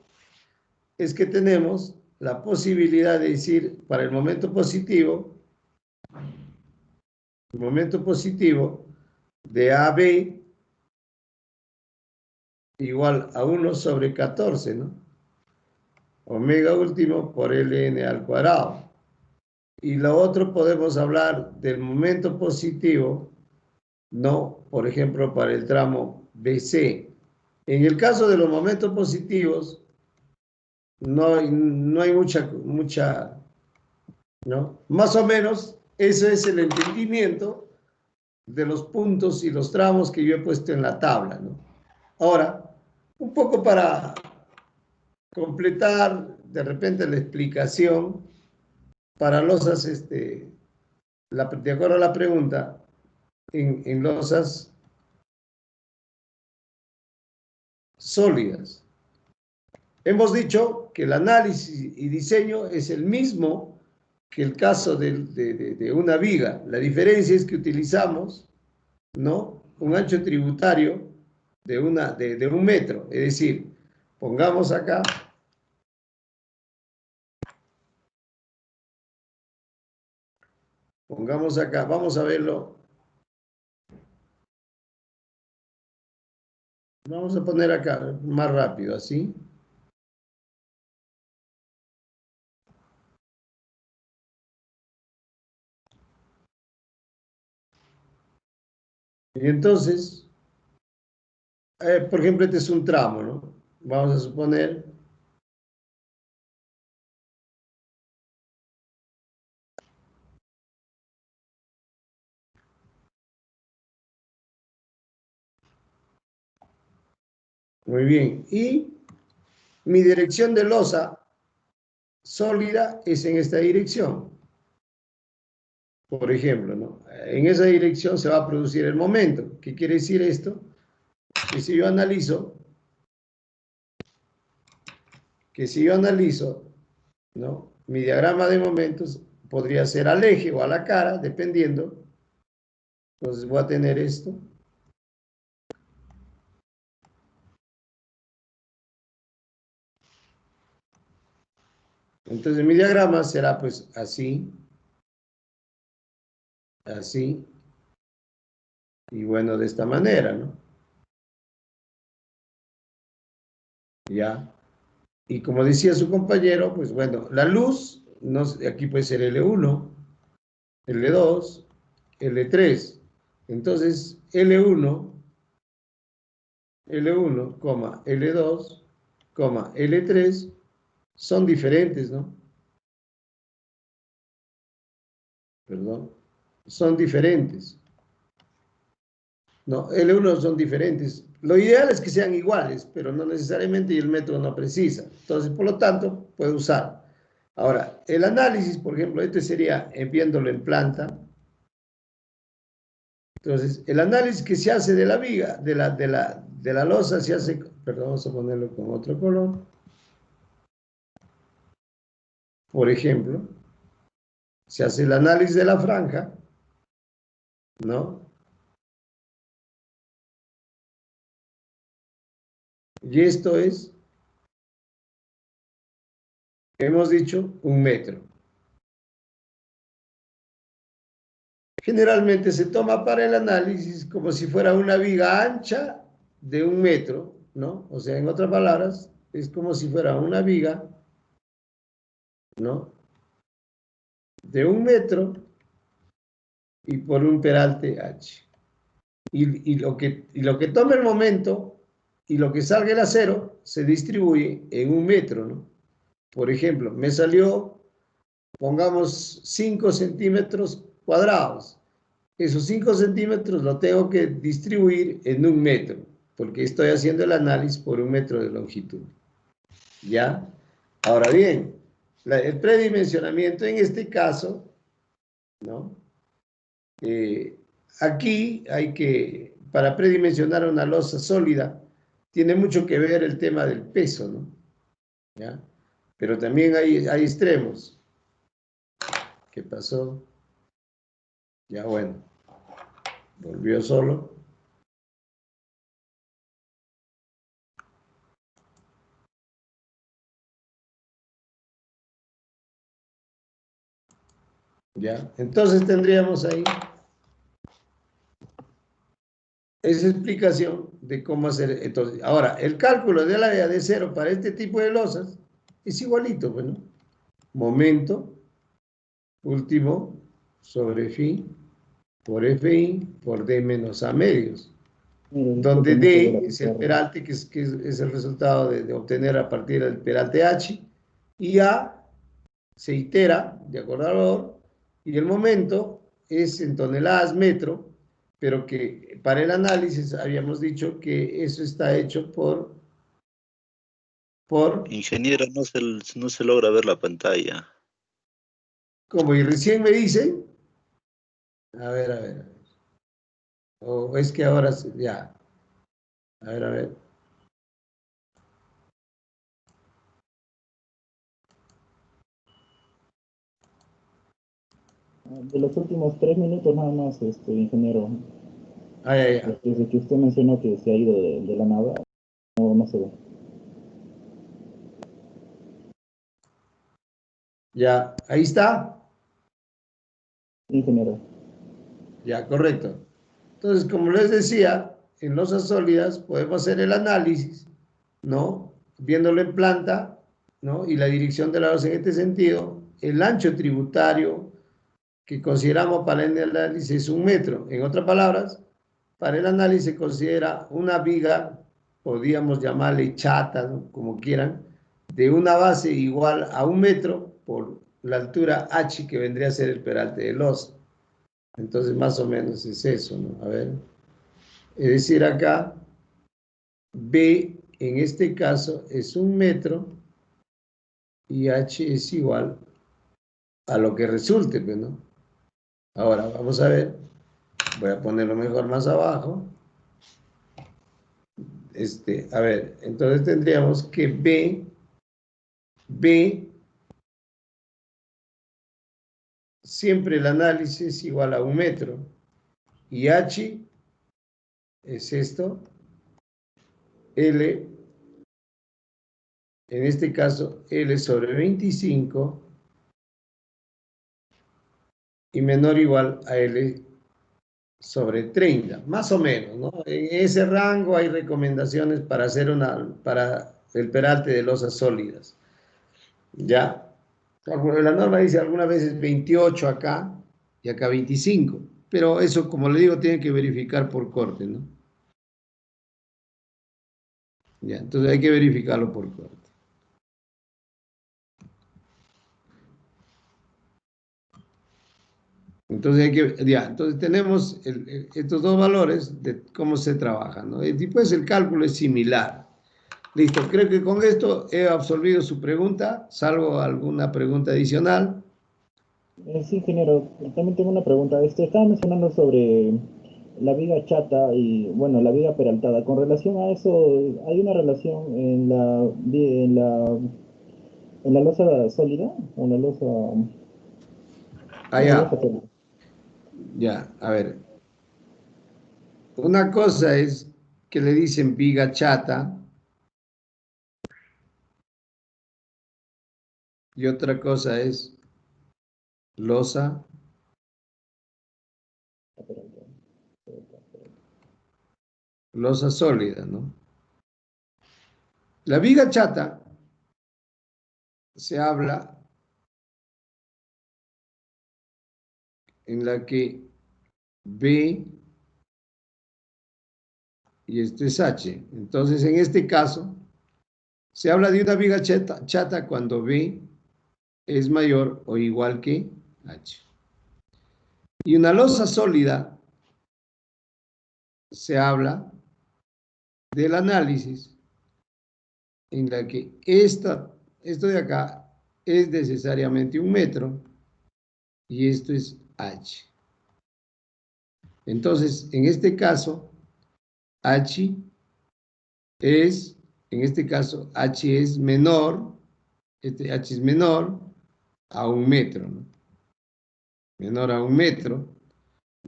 es que tenemos la posibilidad de decir, para el momento positivo de AB igual a 1 sobre 14, ¿no? Omega último por Ln al cuadrado. Y lo otro podemos hablar del momento positivo, ¿no? Por ejemplo, para el tramo BC. En el caso de los momentos positivos, no hay mucha, ¿no? Más o menos, ese es el entendimiento de los puntos y los tramos que yo he puesto en la tabla, ¿no? Ahora, un poco para completar de repente la explicación, para losas, de acuerdo a la pregunta, en losas sólidas. Hemos dicho que el análisis y diseño es el mismo que el caso de una viga. La diferencia es que utilizamos, ¿no?, un ancho tributario de 1 metro. Es decir, pongamos acá vamos a verlo. Vamos a poner acá más rápido, así. Y entonces, por ejemplo, este es un tramo, ¿no? Vamos a suponer muy bien. Y mi dirección de losa sólida es en esta dirección. Por ejemplo, ¿no? En esa dirección se va a producir el momento. ¿Qué quiere decir esto? Que si yo analizo, ¿no?, mi diagrama de momentos podría ser al eje o a la cara, dependiendo. Entonces voy a tener esto. Entonces mi diagrama será pues así, así, y bueno, de esta manera, ¿no? Ya. Y como decía su compañero, pues bueno, la luz, aquí puede ser L1, L2, L3. Entonces, L1, L2, L3 son diferentes, ¿no? Perdón. Son diferentes. No, L1 son diferentes. Lo ideal es que sean iguales, pero no necesariamente, y el método no precisa. Entonces, por lo tanto, puedo usar. Ahora, el análisis, por ejemplo, este sería viéndolo en planta. Entonces, el análisis que se hace de la viga, de la losa, se hace, perdón, vamos a ponerlo con otro color. Por ejemplo, se hace el análisis de la franja, ¿no? Y esto es, hemos dicho, 1 metro. Generalmente se toma para el análisis como si fuera una viga ancha de 1 metro, ¿no? O sea, en otras palabras, es como si fuera una viga, ¿no?, de 1 metro y por un peralte H. Y lo que tome el momento y lo que salga el acero se distribuye en 1 metro, ¿no? por ejemplo, me salió, pongamos 5 centímetros cuadrados. Esos 5 centímetros lo tengo que distribuir en 1 metro, porque estoy haciendo el análisis por 1 metro de longitud. ¿Ya? Ahora bien, el predimensionamiento en este caso, ¿no? Aquí hay que, para predimensionar una losa sólida, tiene mucho que ver el tema del peso, ¿no? ¿Ya? Pero también hay extremos. ¿Qué pasó? Ya bueno, volvió solo. ¿Ya? Entonces tendríamos ahí esa explicación de cómo hacer. Entonces, ahora, el cálculo del área de cero para este tipo de losas es igualito, bueno, momento último sobre phi por fi por d menos a medios, donde d es el peralte, que es el resultado de obtener a partir del peralte h, y a se itera de acuerdo al valor, y el momento es en toneladas metro, pero que para el análisis habíamos dicho que eso está hecho por... Ingeniero, no se logra ver la pantalla. Como y recién me dicen, a ver. O es que ahora ya. A ver. De los últimos 3 minutos nada más, ingeniero. Ya. Desde que usted mencionó que se ha ido de la nada, no se ve. Ya, ahí está. Ingeniero. Ya, correcto. Entonces, como les decía, en losas sólidas podemos hacer el análisis, ¿no? Viéndolo en planta, ¿no? Y la dirección de la losa en este sentido, el ancho tributario que consideramos para el análisis es 1 metro. En otras palabras, para el análisis se considera una viga, podríamos llamarle chata, ¿no? Como quieran, de una base igual a 1 metro por la altura H, que vendría a ser el peralte de losa. Entonces, más o menos es eso, ¿no? A ver. Es decir, acá, B, en este caso, es 1 metro y H es igual a lo que resulte, ¿no? Ahora, vamos a ver. Voy a ponerlo mejor más abajo. A ver, entonces tendríamos que B, siempre el análisis es igual a 1 metro. Y H es esto. L, en este caso, L sobre 25 y menor o igual a L sobre 30, más o menos, ¿no? En ese rango hay recomendaciones para hacer para el peralte de losas sólidas. ¿Ya? La norma dice algunas veces 28 acá y acá 25, pero eso, como le digo, tiene que verificar por corte, ¿no? Ya, entonces hay que verificarlo por corte. Entonces entonces tenemos estos dos valores de cómo se trabaja, ¿no? Y después el cálculo es similar. Listo, creo que con esto he absolvido su pregunta, salvo alguna pregunta adicional. Sí, ingeniero, también tengo una pregunta. Estaba mencionando sobre la viga chata y, bueno, la viga peraltada. Con relación a eso, ¿hay una relación en la losa sólida? ¿O la losa? Allá. Ya, a ver. Una cosa es que le dicen viga chata y otra cosa es losa sólida, ¿no? La viga chata se habla en la que B y esto es H. Entonces, en este caso, Se habla de una viga chata cuando B es mayor o igual que H. Y una losa sólida se habla del análisis en la que esto de acá es necesariamente 1 metro y esto es H. Entonces, en este caso, H es menor, este H es menor a 1 metro, ¿no? Menor a 1 metro,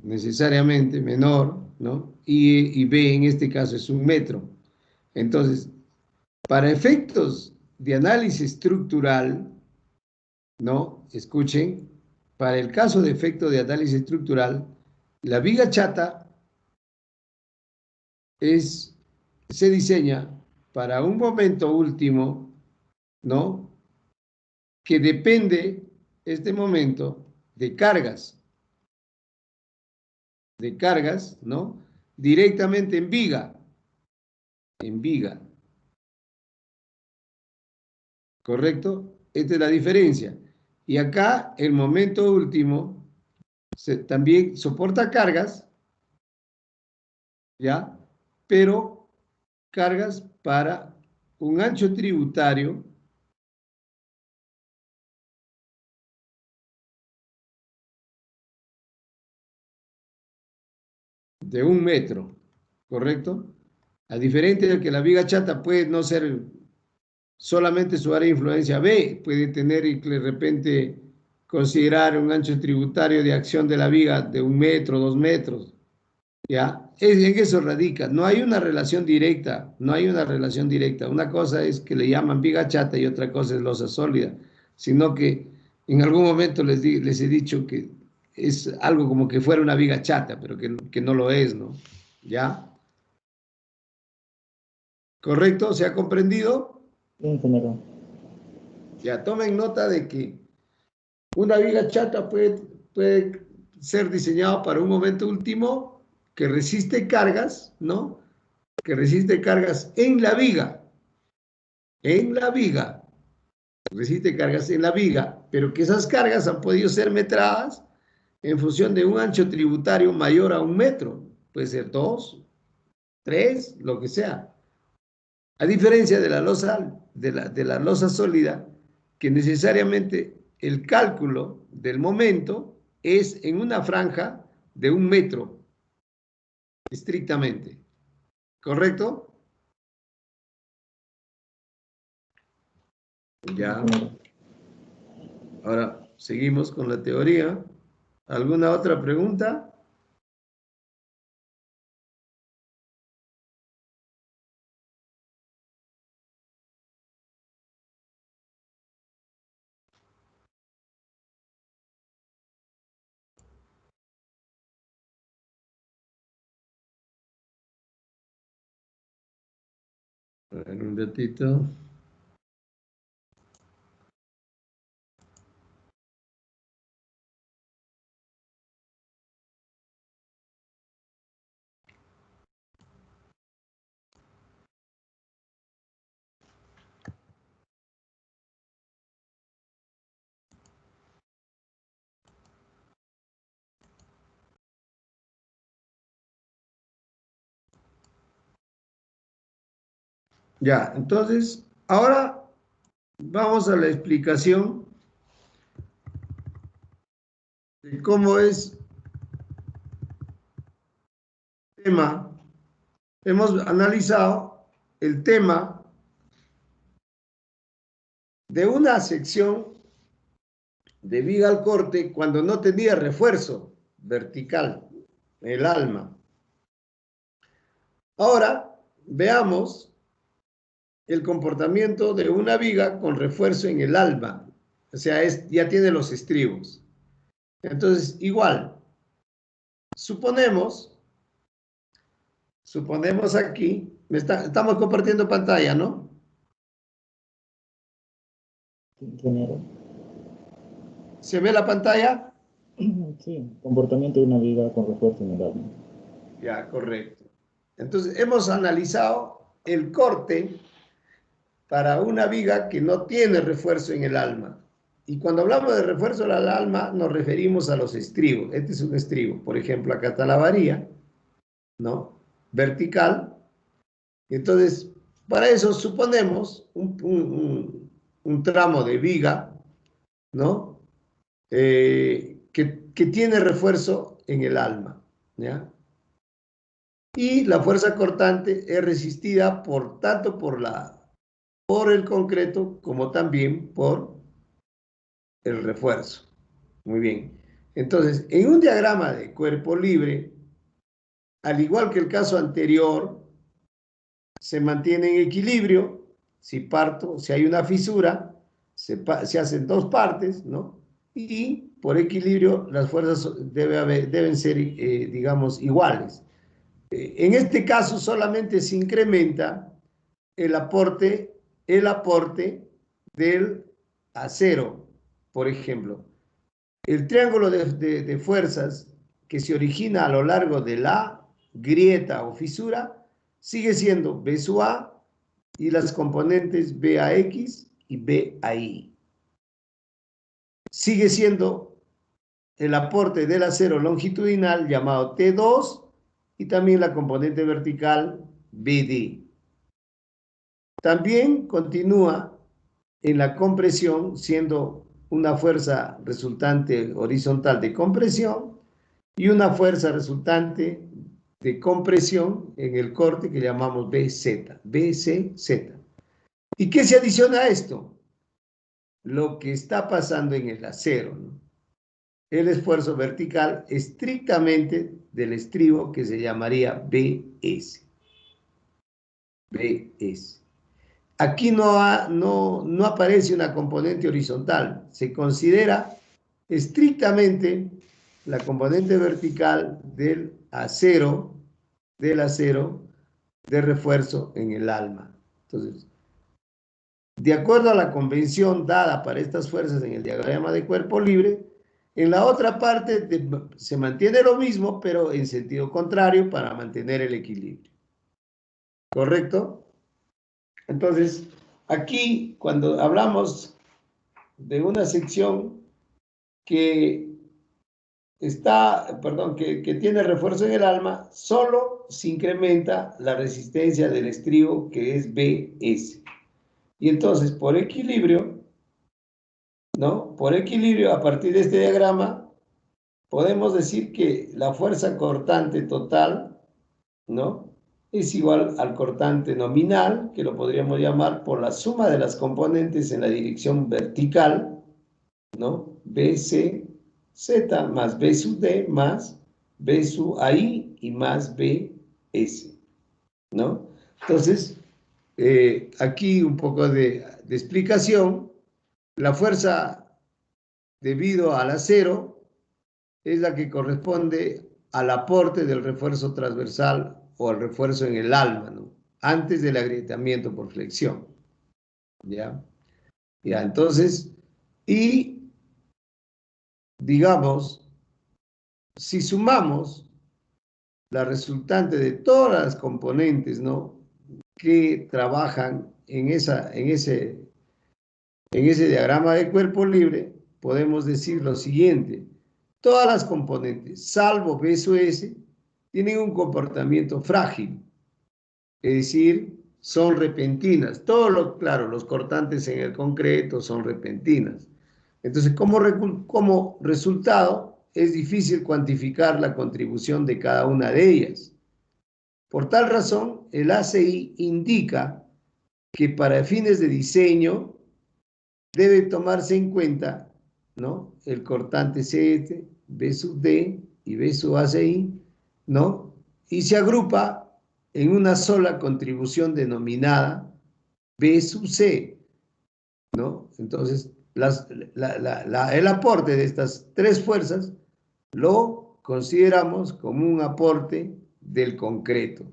necesariamente menor, ¿no? Y B en este caso es 1 metro. Entonces, para efectos de análisis estructural, ¿no? Escuchen, para el caso de efecto de análisis estructural, la viga chata se diseña para un momento último, ¿no? Que depende, este momento, de cargas, ¿no? Directamente en viga, ¿correcto? Esta es la diferencia. Y acá, el momento último, también soporta cargas, ¿ya? Pero cargas para un ancho tributario de 1 metro, ¿correcto? A diferencia de que la viga chata puede no ser solamente su área de influencia B, puede tener y de repente considerar un ancho tributario de acción de la viga de 1 metro, 2 metros, ¿ya? En eso radica, no hay una relación directa, Una cosa es que le llaman viga chata y otra cosa es losa sólida, sino que en algún momento les he dicho que es algo como que fuera una viga chata, pero que no lo es, ¿no? ¿Ya? ¿Correcto? ¿Se ha comprendido? Sí, ingeniero. Ya, tomen nota de que una viga chata puede ser diseñada para un momento último que resiste cargas, ¿no? Que resiste cargas en la viga, resiste cargas en la viga, pero que esas cargas han podido ser metradas en función de un ancho tributario mayor a 1 metro, puede ser 2, 3, lo que sea. A diferencia de la losa sólida, que necesariamente el cálculo del momento es en una franja de 1 metro, estrictamente. ¿Correcto? Ya. Ahora, seguimos con la teoría. ¿Alguna otra pregunta? En un ratito. Ya, entonces, ahora vamos a la explicación de cómo es el tema. Hemos analizado el tema de una sección de viga al corte cuando no tenía refuerzo vertical, el alma. Ahora, veamos el comportamiento de una viga con refuerzo en el alma. O sea, ya tiene los estribos. Entonces, igual, suponemos aquí, estamos compartiendo pantalla, ¿no? Ingeniero. ¿Se ve la pantalla? Sí, comportamiento de una viga con refuerzo en el alma. Ya, correcto. Entonces, hemos analizado el corte para una viga que no tiene refuerzo en el alma. Y cuando hablamos de refuerzo al alma, nos referimos a los estribos. Este es un estribo. Por ejemplo, acá está la varilla, ¿no? Vertical. Entonces, para eso suponemos un tramo de viga, ¿no? Que tiene refuerzo en el alma, ¿ya? Y la fuerza cortante es resistida tanto por el concreto como también por el refuerzo. Muy bien. Entonces, en un diagrama de cuerpo libre, al igual que el caso anterior, se mantiene en equilibrio. Si hay una fisura, se hacen dos partes, ¿no? Y por equilibrio las fuerzas deben ser, digamos, iguales. En este caso solamente se incrementa el aporte del acero. Por ejemplo, el triángulo de fuerzas que se origina a lo largo de la grieta o fisura sigue siendo B sub A y las componentes BAX y BAY. Sigue siendo el aporte del acero longitudinal llamado T2 y también la componente vertical BD. También continúa en la compresión siendo una fuerza resultante horizontal de compresión y una fuerza resultante de compresión en el corte que llamamos BCZ. ¿Y qué se adiciona a esto? Lo que está pasando en el acero, ¿no? El esfuerzo vertical estrictamente del estribo que se llamaría BS. BS. Aquí no aparece una componente horizontal. Se considera estrictamente la componente vertical del acero de refuerzo en el alma. Entonces, de acuerdo a la convención dada para estas fuerzas en el diagrama de cuerpo libre, en la otra parte se mantiene lo mismo, pero en sentido contrario para mantener el equilibrio. ¿Correcto? Entonces, aquí cuando hablamos de una sección que tiene refuerzo en el alma, solo se incrementa la resistencia del estribo que es BS. Y entonces, por equilibrio, ¿no? Por equilibrio, a partir de este diagrama, podemos decir que la fuerza cortante total, ¿no? Es igual al cortante nominal, que lo podríamos llamar por la suma de las componentes en la dirección vertical, ¿no? BCZ más B sub D más B sub AI y más BS, ¿no? Entonces, aquí un poco de explicación. La fuerza debido al acero es la que corresponde al aporte del refuerzo transversal o al refuerzo en el alma, ¿no? Antes del agrietamiento por flexión. ¿Ya? Ya, entonces, y digamos, si sumamos la resultante de todas las componentes, ¿no?, que trabajan en ese diagrama de cuerpo libre, podemos decir lo siguiente: todas las componentes, salvo B sub S, tienen un comportamiento frágil, es decir, son repentinas. Claro, los cortantes en el concreto son repentinas. Entonces, como resultado, es difícil cuantificar la contribución de cada una de ellas. Por tal razón, el ACI indica que para fines de diseño debe tomarse en cuenta, ¿no?, el cortante CT, B sub D y B sub ACI, ¿no?, y se agrupa en una sola contribución denominada B sub C, ¿no? Entonces, el aporte de estas tres fuerzas lo consideramos como un aporte del concreto,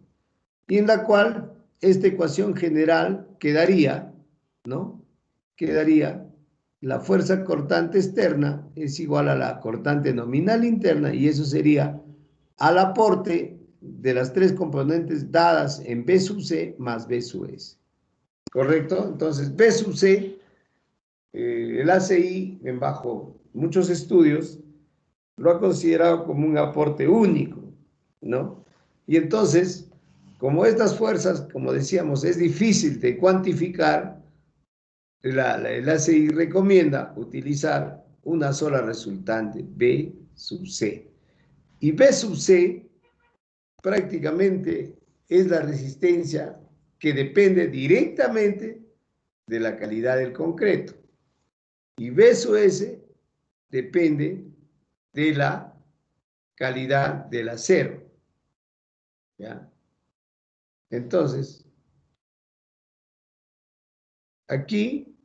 y en la cual esta ecuación general quedaría, ¿no?, quedaría la fuerza cortante externa es igual a la cortante nominal interna, y eso sería al aporte de las tres componentes dadas en B sub C más B sub S. ¿correcto? Entonces, B sub C, el ACI, bajo muchos estudios, lo ha considerado como un aporte único, ¿no? Y entonces, como estas fuerzas, como decíamos, es difícil de cuantificar, el ACI recomienda utilizar una sola resultante, B sub C. Y B sub C prácticamente es la resistencia que depende directamente de la calidad del concreto. Y B sub S depende de la calidad del acero. ¿Ya? Entonces, aquí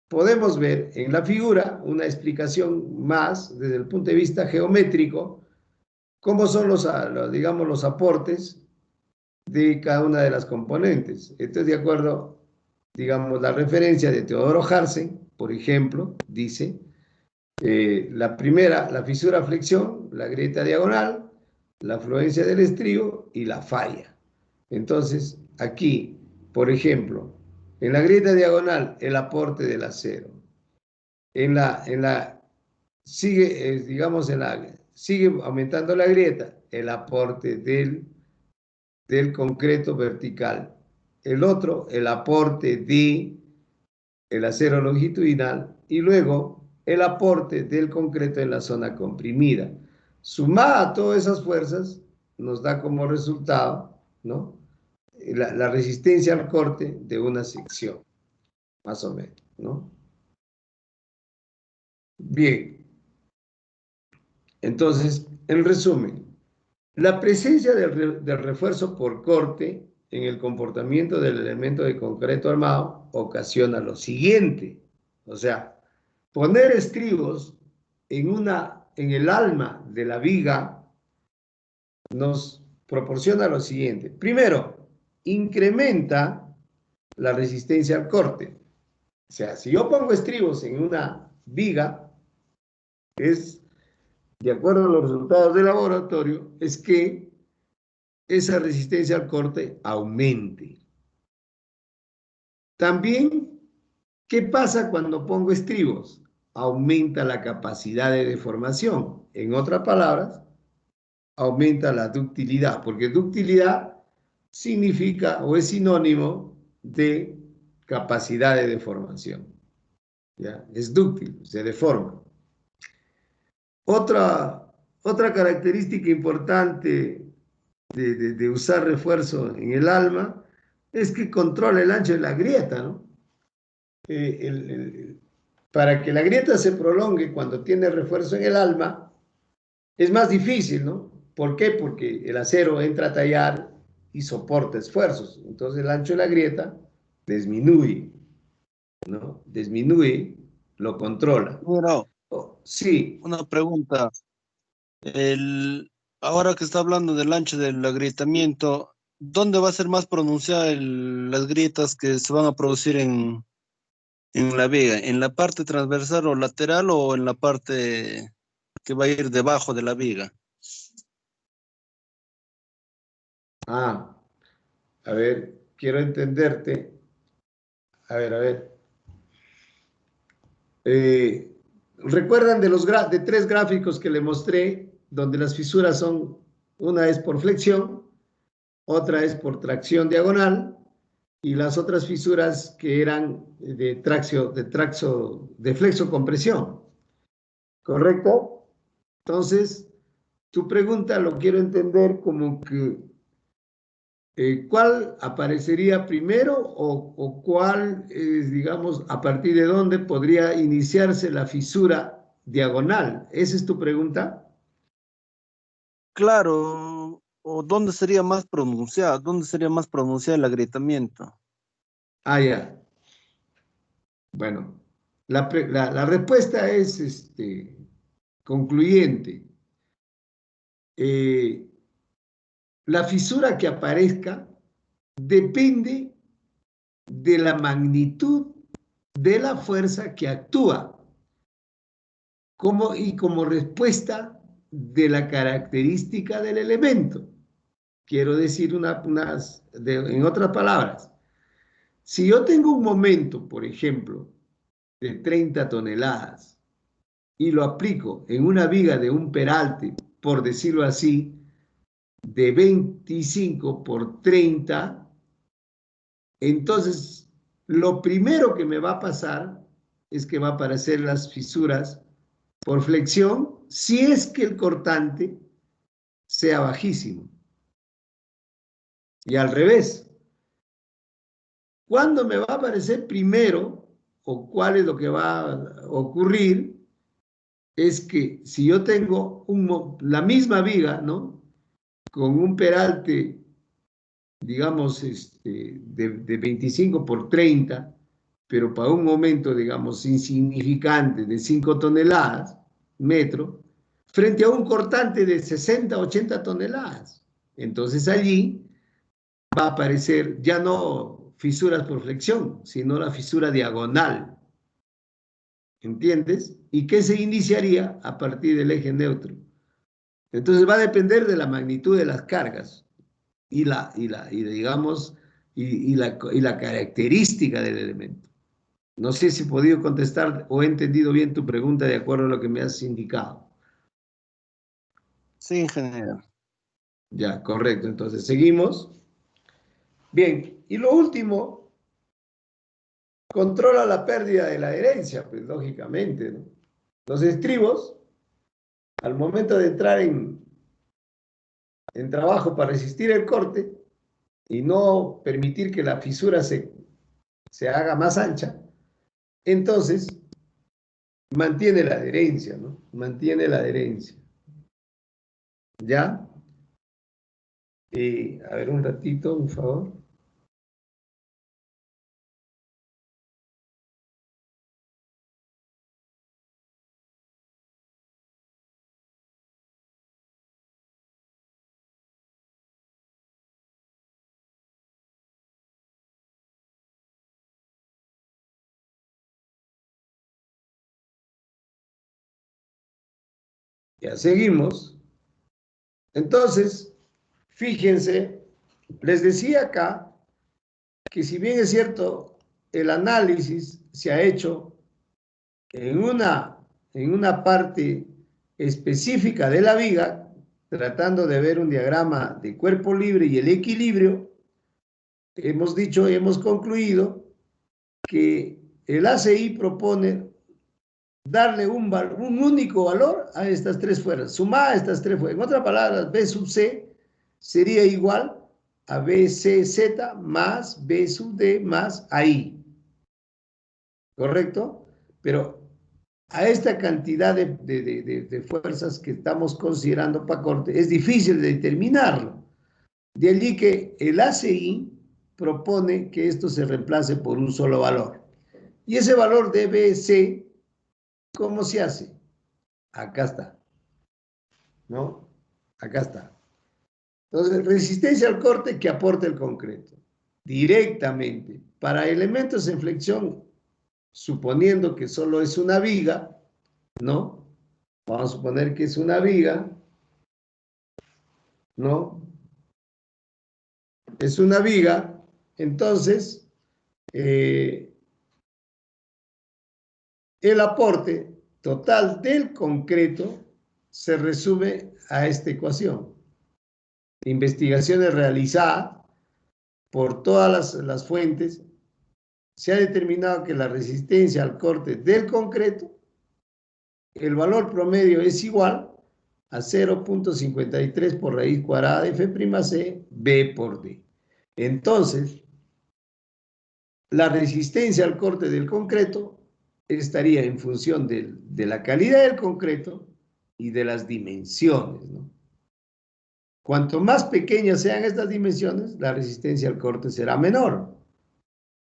podemos ver en la figura una explicación más desde el punto de vista geométrico, cómo son digamos, los aportes de cada una de las componentes. Esto es de acuerdo, digamos, la referencia de Teodoro Harsen, por ejemplo, dice, la primera, la fisura flexión, la grieta diagonal, la afluencia del estribo y la falla. Entonces, aquí, por ejemplo, en la grieta diagonal, el aporte del acero. Sigue, digamos, sigue aumentando la grieta, el aporte del concreto vertical. El otro, el aporte del acero longitudinal y luego el aporte del concreto en la zona comprimida. Sumada a todas esas fuerzas, nos da como resultado, ¿no?, la resistencia al corte de una sección, más o menos, ¿no? Bien. Entonces, en resumen, la presencia del refuerzo por corte en el comportamiento del elemento de concreto armado ocasiona lo siguiente. O sea, poner estribos en el alma de la viga nos proporciona lo siguiente. Primero, incrementa la resistencia al corte. O sea, si yo pongo estribos en una viga, de acuerdo a los resultados del laboratorio, es que esa resistencia al corte aumente. También, ¿qué pasa cuando pongo estribos? Aumenta la capacidad de deformación. En otras palabras, aumenta la ductilidad, porque ductilidad significa o es sinónimo de capacidad de deformación. ¿Ya? Es dúctil, se deforma. Otra característica importante de usar refuerzo en el alma es que controla el ancho de la grieta, ¿no? Para que la grieta se prolongue cuando tiene refuerzo en el alma, es más difícil, ¿no? ¿Por qué? Porque el acero entra a tallar y soporta esfuerzos. Entonces el ancho de la grieta disminuye, ¿no? Disminuye, lo controla. Bueno, sí. Una pregunta. Ahora que está hablando del ancho del agrietamiento, ¿dónde va a ser más pronunciada las grietas que se van a producir en la viga? ¿En la parte transversal o lateral o en la parte que va a ir debajo de la viga? A ver, quiero entenderte. A ver. ¿Recuerdan de 3 gráficos que le mostré, donde las fisuras son, una es por flexión, otra es por tracción diagonal, y las otras fisuras que eran de flexo-compresión? ¿Correcto? Entonces, tu pregunta lo quiero entender como que ¿cuál aparecería primero o cuál, digamos, a partir de dónde podría iniciarse la fisura diagonal? ¿Esa es tu pregunta? Claro, o ¿dónde sería más pronunciado? ¿Dónde sería más pronunciado el agrietamiento? Ah, ya. Bueno, la respuesta es concluyente. La fisura que aparezca depende de la magnitud de la fuerza que actúa como respuesta de la característica del elemento. quiero decir en otras palabras, si yo tengo un momento, por ejemplo, de 30 toneladas y lo aplico en una viga de un peralte, por decirlo así, de 25 por 30, entonces lo primero que me va a pasar es que va a aparecer las fisuras por flexión si es que el cortante sea bajísimo. Y al revés. ¿Cuándo me va a aparecer primero o cuál es lo que va a ocurrir? Es que si yo tengo la misma viga, ¿no? Con un peralte, digamos, de 25 por 30, pero para un momento, digamos, insignificante de 5 toneladas, metro, frente a un cortante de 60, 80 toneladas. Entonces allí va a aparecer ya no fisuras por flexión, sino la fisura diagonal. ¿Entiendes? ¿Y qué se iniciaría a partir del eje neutro? Entonces va a depender de la magnitud de las cargas y la característica del elemento. No sé si he podido contestar o he entendido bien tu pregunta de acuerdo a lo que me has indicado. Sí, ingeniero. Ya, correcto. Entonces, seguimos. Bien, y lo último, controla la pérdida de la herencia, pues lógicamente, ¿no? Los estribos, al momento de entrar en trabajo para resistir el corte y no permitir que la fisura se haga más ancha, entonces mantiene la adherencia, ¿no? Mantiene la adherencia. ¿Ya? A ver, un ratito, por favor. Ya seguimos. Entonces, fíjense, les decía acá que si bien es cierto, el análisis se ha hecho en una parte específica de la viga, tratando de ver un diagrama de cuerpo libre y el equilibrio, hemos concluido que el ACI propone darle un único valor a estas tres fuerzas, sumar a estas tres fuerzas. En otras palabras, B sub C sería igual a BCZ más B sub D más AI. ¿Correcto? Pero a esta cantidad de fuerzas que estamos considerando para corte, es difícil determinarlo. De allí que el ACI propone que esto se reemplace por un solo valor. Y ese valor de BC, ¿cómo se hace? Acá está. ¿No? Acá está. Entonces, resistencia al corte que aporta el concreto. Directamente. Para elementos en flexión, suponiendo que solo es una viga, ¿no? Vamos a suponer que es una viga, ¿no? Es una viga, entonces, el aporte total del concreto se resume a esta ecuación. Investigaciones realizadas por todas las fuentes, se ha determinado que la resistencia al corte del concreto, el valor promedio es igual a 0.53 por raíz cuadrada de F'C B por D. Entonces, la resistencia al corte del concreto estaría en función de la calidad del concreto y de las dimensiones, ¿no? Cuanto más pequeñas sean estas dimensiones, la resistencia al corte será menor.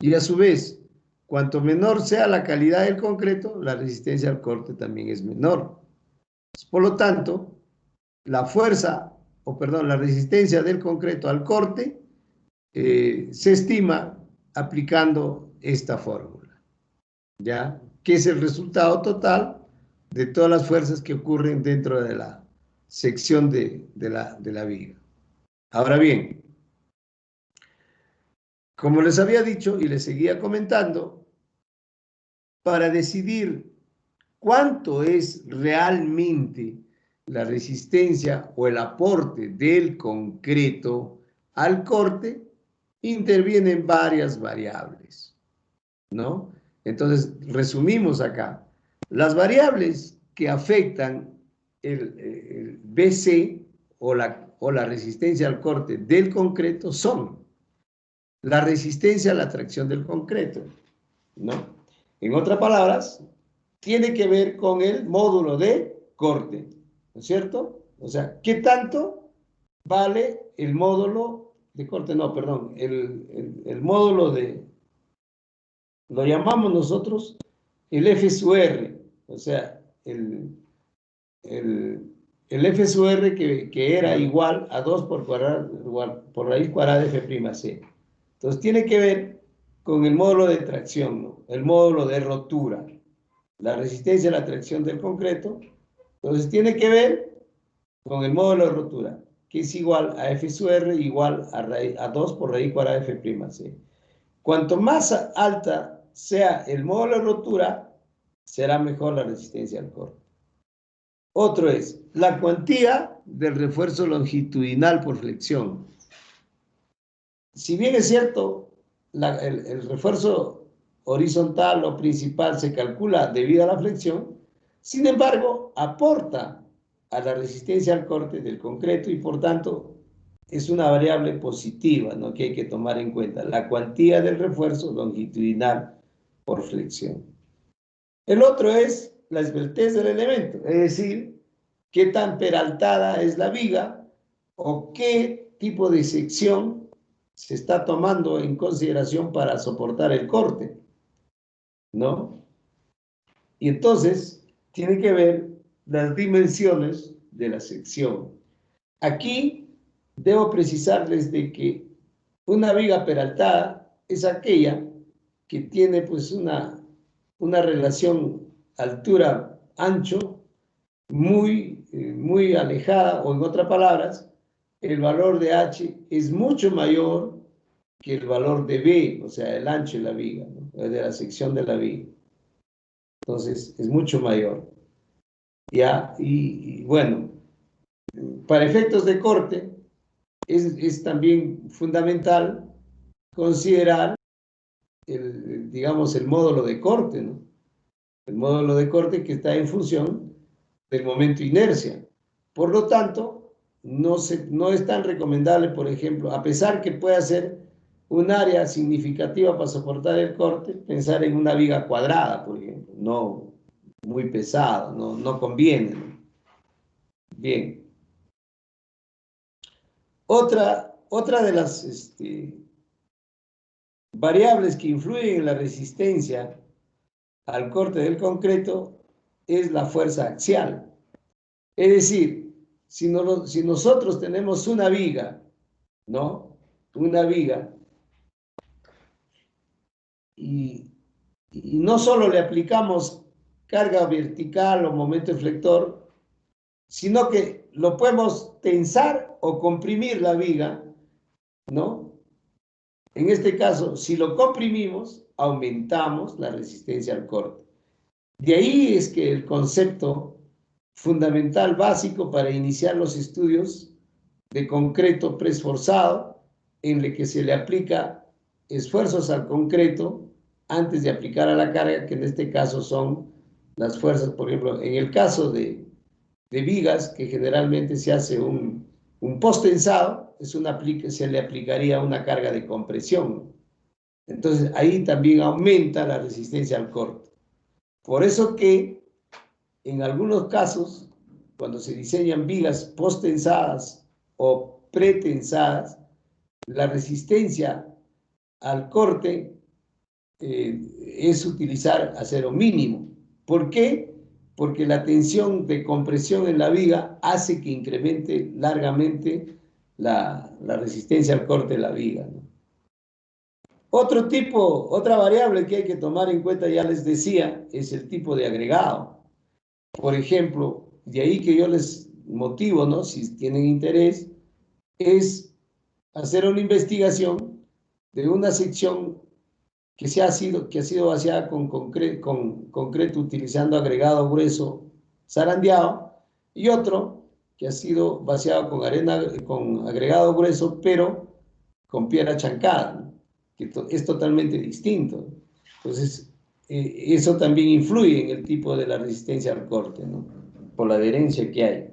Y a su vez, cuanto menor sea la calidad del concreto, la resistencia al corte también es menor. Por lo tanto, la resistencia del concreto al corte se estima aplicando esta fórmula, ¿ya? Que es el resultado total de todas las fuerzas que ocurren dentro de la sección de la viga. Ahora bien, como les había dicho y les seguía comentando, para decidir cuánto es realmente la resistencia o el aporte del concreto al corte, intervienen varias variables, ¿no? Entonces, resumimos acá. Las variables que afectan el BC o la resistencia al corte del concreto son la resistencia a la tracción del concreto, ¿no? En otras palabras, tiene que ver con el módulo de corte, ¿no es cierto? O sea, ¿qué tanto vale el módulo de corte? No, perdón, el módulo de, lo llamamos nosotros el F sub R, o sea, el F sub R que era igual a 2 por raíz cuadrada de F'C. Entonces, tiene que ver con el módulo de tracción, ¿no? El módulo de rotura, la resistencia a la tracción del concreto. Entonces, tiene que ver con el módulo de rotura, que es igual a F sub R igual a 2 por raíz cuadrada de F'C. Cuanto más alta sea el módulo de rotura, será mejor la resistencia al corte. Otro es la cuantía del refuerzo longitudinal por flexión. Si bien es cierto, el refuerzo horizontal o principal se calcula debido a la flexión, sin embargo, aporta a la resistencia al corte del concreto y por tanto es una variable positiva, ¿no?, que hay que tomar en cuenta, la cuantía del refuerzo longitudinal por flexión. El otro es la esbeltez del elemento, es decir, qué tan peraltada es la viga o qué tipo de sección se está tomando en consideración para soportar el corte, ¿no? Y entonces tiene que ver las dimensiones de la sección. Aquí debo precisarles de que una viga peraltada es aquella que tiene pues una relación altura-ancho muy alejada, o en otras palabras, el valor de H es mucho mayor que el valor de B, o sea, el ancho de la viga, ¿no?, de la sección de la viga. Entonces, es mucho mayor. ¿Ya? Y bueno, para efectos de corte, es también fundamental considerar digamos, el módulo de corte, ¿no? El módulo de corte que está en función del momento de inercia. Por lo tanto, no es tan recomendable, por ejemplo, a pesar que pueda ser un área significativa para soportar el corte, pensar en una viga cuadrada, por ejemplo, no muy pesado, no conviene, ¿no? Bien. Otra de las variables que influyen en la resistencia al corte del concreto es la fuerza axial. Es decir, si nosotros tenemos una viga, ¿no? Una viga, y no solo le aplicamos carga vertical o momento eflector, sino que lo podemos tensar o comprimir la viga, ¿no? En este caso, si lo comprimimos, aumentamos la resistencia al corte. De ahí es que el concepto fundamental básico para iniciar los estudios de concreto preesforzado, en el que se le aplica esfuerzos al concreto antes de aplicar a la carga, que en este caso son las fuerzas, por ejemplo, en el caso de vigas, que generalmente se hace un post-tensado, se le aplicaría una carga de compresión. Entonces, ahí también aumenta la resistencia al corte. Por eso que, en algunos casos, cuando se diseñan vigas post-tensadas o pretensadas, la resistencia al corte es utilizar acero mínimo. ¿Por qué? Porque la tensión de compresión en la viga hace que incremente largamente la resistencia al corte de la viga, ¿no? Otra variable que hay que tomar en cuenta, ya les decía, es el tipo de agregado. Por ejemplo, de ahí que yo les motivo, ¿no?, si tienen interés, es hacer una investigación de una sección que ha sido vaciada con concreto utilizando agregado grueso zarandeado, y otro que ha sido vaciado con agregado grueso, pero con piedra chancada, ¿no? Que es totalmente distinto. Entonces, eso también influye en el tipo de la resistencia al corte, ¿no? Por la adherencia que hay.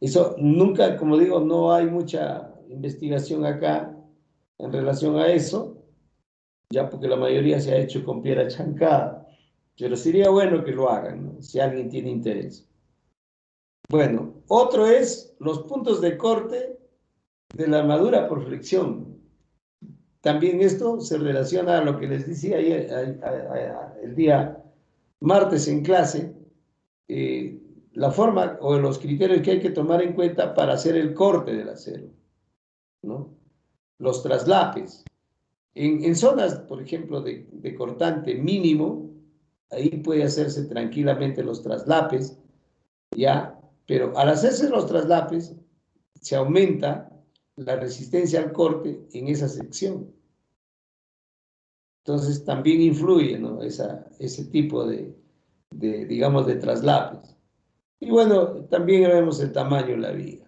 Eso nunca, como digo, no hay mucha investigación acá en relación a eso, ya porque la mayoría se ha hecho con piedra chancada, pero sería bueno que lo hagan, ¿no? Si alguien tiene interés. Bueno, otro es los puntos de corte de la armadura por flexión. También esto se relaciona a lo que les decía ayer, el día martes en clase, la forma o los criterios que hay que tomar en cuenta para hacer el corte del acero, ¿no? Los traslapes. En zonas, por ejemplo, de cortante mínimo, ahí puede hacerse tranquilamente los traslapes, ¿ya? Pero al hacerse los traslapes, se aumenta la resistencia al corte en esa sección. Entonces, también influye, ¿no? Ese tipo digamos, de traslapes. Y bueno, también vemos el tamaño de la viga.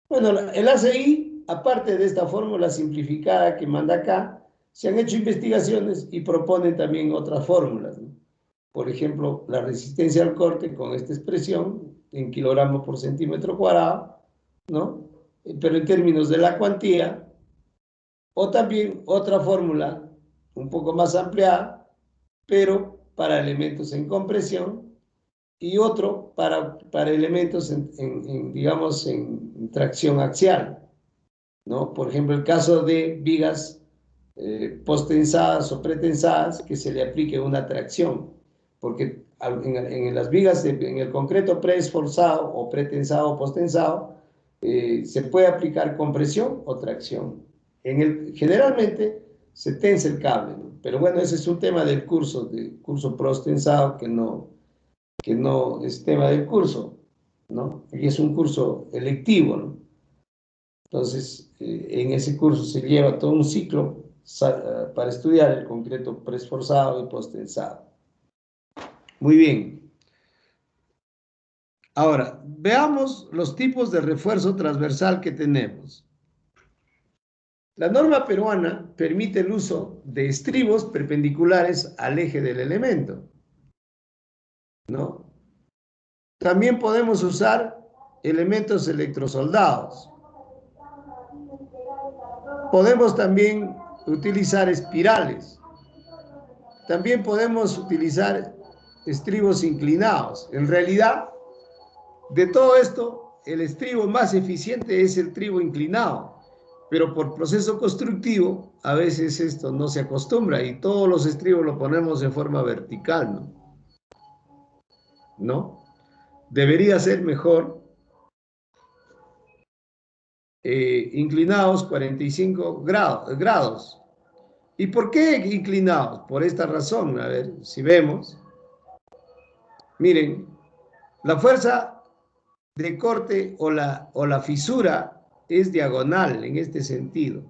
Bueno, el ACI, aparte de esta fórmula simplificada que manda acá, se han hecho investigaciones y proponen también otras fórmulas, ¿no? Por ejemplo, la resistencia al corte con esta expresión en kilogramos por centímetro cuadrado, ¿no? Pero en términos de la cuantía, o también otra fórmula un poco más ampliada, pero para elementos en compresión, y otro para elementos digamos, en tracción axial, ¿no? Por ejemplo, el caso de vigas postensadas o pretensadas, que se le aplique una tracción, porque en las vigas, en el concreto preesforzado o pretensado o postensado, se puede aplicar compresión o tracción. Generalmente se tensa el cable, ¿no? Pero bueno, ese es un tema del curso prostensado que no es tema del curso, ¿no? Y es un curso electivo, ¿no? Entonces, en ese curso se lleva todo un ciclo para estudiar el concreto preesforzado y postensado. Muy bien. Ahora, veamos los tipos de refuerzo transversal que tenemos. La norma peruana permite el uso de estribos perpendiculares al eje del elemento, ¿no? También podemos usar elementos electrosoldados. Podemos también utilizar espirales. También podemos utilizar estribos inclinados. En realidad, de todo esto, el estribo más eficiente es el estribo inclinado, pero por proceso constructivo, a veces esto no se acostumbra y todos los estribos lo ponemos en forma vertical, ¿no? ¿No? Debería ser mejor inclinados 45 grados. ¿Y por qué inclinados? Por esta razón, a ver, si vemos, miren, la fuerza de corte o la fisura es diagonal en este sentido,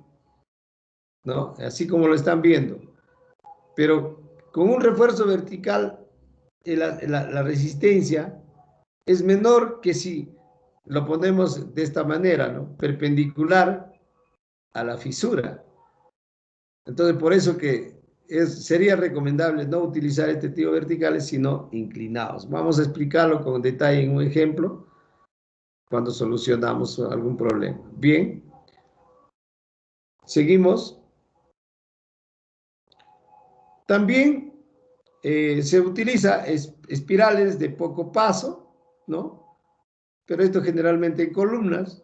¿no? Así como lo están viendo. Pero con un refuerzo vertical, la resistencia es menor que si lo ponemos de esta manera, ¿no? Perpendicular a la fisura. Entonces, por eso que sería recomendable no utilizar este tipo verticales, sino inclinados. Vamos a explicarlo con detalle en un ejemplo cuando solucionamos algún problema. Bien. Seguimos. También se utiliza espirales de poco paso, ¿no? Pero esto generalmente en columnas,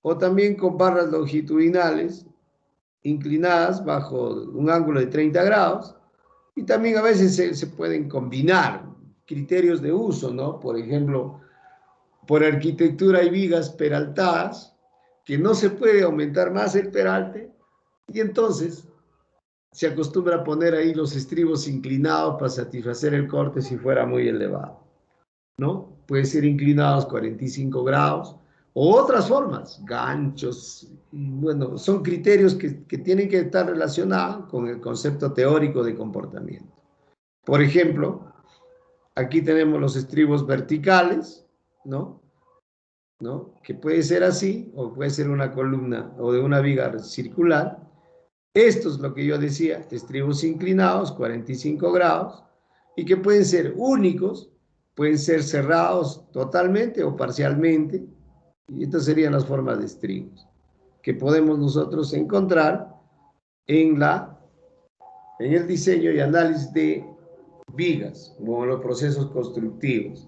o también con barras longitudinales inclinadas bajo un ángulo de 30 grados, y también a veces se pueden combinar criterios de uso, ¿no? Por ejemplo, por arquitectura hay vigas peraltadas, que no se puede aumentar más el peralte, y entonces se acostumbra a poner ahí los estribos inclinados para satisfacer el corte si fuera muy elevado, ¿no? Puede ser inclinados 45 grados O otras formas, ganchos, y bueno, son criterios que tienen que estar relacionados con el concepto teórico de comportamiento. Por ejemplo, aquí tenemos los estribos verticales, ¿no? Que puede ser así, o puede ser una columna o de una viga circular. Esto es lo que yo decía, estribos inclinados, 45 grados, y que pueden ser únicos, pueden ser cerrados totalmente o parcialmente, y estas serían las formas de estribos que podemos nosotros encontrar en el diseño y análisis de vigas, como los procesos constructivos.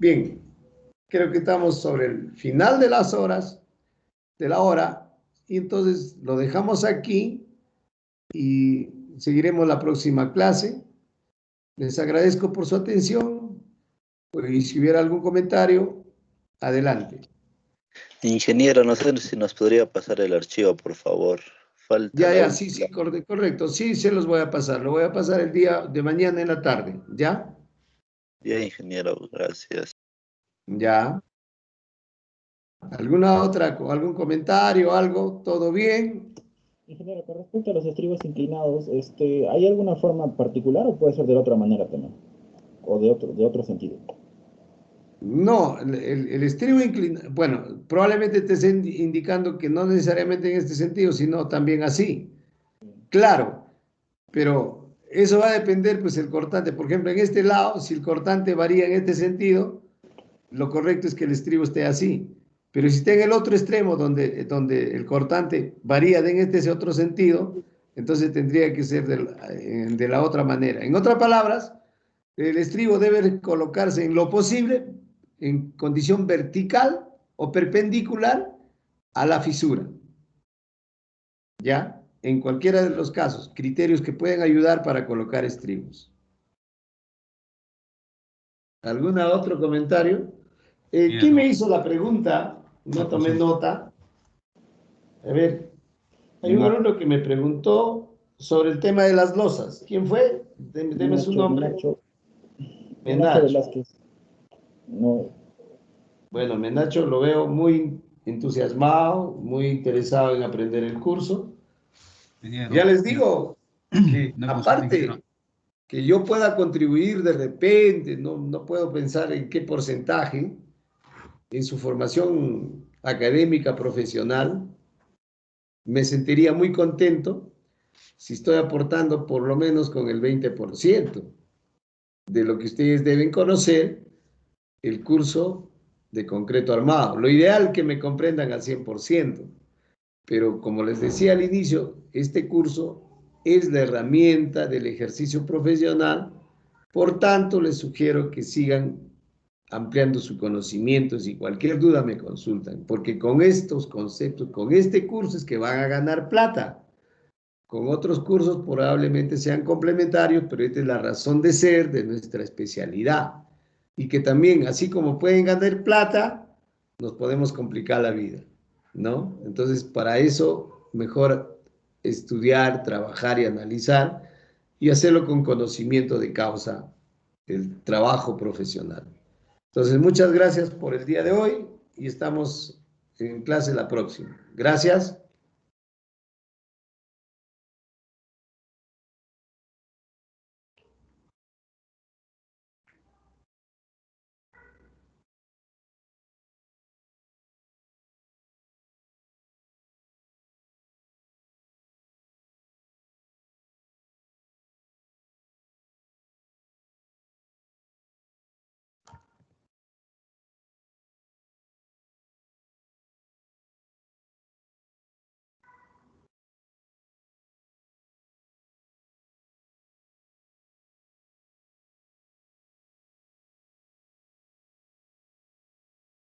Bien, creo que estamos sobre el final de las horas, de la hora, y entonces lo dejamos aquí y seguiremos la próxima clase. Les agradezco por su atención, y si hubiera algún comentario, adelante. Ingeniero, no sé si nos podría pasar el archivo, por favor. Falta Ya, sí, correcto. Sí, se los voy a pasar. Lo voy a pasar el día de mañana en la tarde, ¿ya? Ya, ingeniero, gracias. Ya. ¿Algún comentario, algo? ¿Todo bien? Ingeniero, con respecto a los estribos inclinados, ¿hay alguna forma particular o puede ser de otra manera también? ¿O de otro sentido? No, el estribo inclinado, bueno, probablemente te esté indicando que no necesariamente en este sentido, sino también así. Claro, pero eso va a depender, pues, el cortante. Por ejemplo, en este lado, si el cortante varía en este sentido, lo correcto es que el estribo esté así. Pero si está en el otro extremo, donde el cortante varía en ese otro sentido, entonces tendría que ser de la otra manera. En otras palabras, el estribo debe colocarse en lo posible en condición vertical o perpendicular a la fisura. ¿Ya? En cualquiera de los casos, criterios que pueden ayudar para colocar estribos. ¿Algún otro comentario? ¿Quién me hizo la pregunta? No tomé nota. A ver, hay un alumno que me preguntó sobre el tema de las losas. ¿Quién fue? Deme su nombre. Menacho Velázquez. No. Bueno, Menacho lo veo muy entusiasmado, muy interesado en aprender el curso. Ya les digo que aparte que yo pueda contribuir de repente, no puedo pensar en qué porcentaje en su formación académica, profesional, me sentiría muy contento si estoy aportando por lo menos con el 20% de lo que ustedes deben conocer el curso de concreto armado. Lo ideal es que me comprendan al 100%, pero como les decía al inicio, este curso es la herramienta del ejercicio profesional, por tanto les sugiero que sigan ampliando su conocimiento. Si cualquier duda me consultan, porque con estos conceptos, con este curso es que van a ganar plata. Con otros cursos probablemente sean complementarios, pero esta es la razón de ser de nuestra especialidad. Y que también, así como pueden ganar plata, nos podemos complicar la vida, ¿no? Entonces, para eso, mejor estudiar, trabajar y analizar, y hacerlo con conocimiento de causa, el trabajo profesional. Entonces, muchas gracias por el día de hoy, y estamos en clase la próxima. Gracias.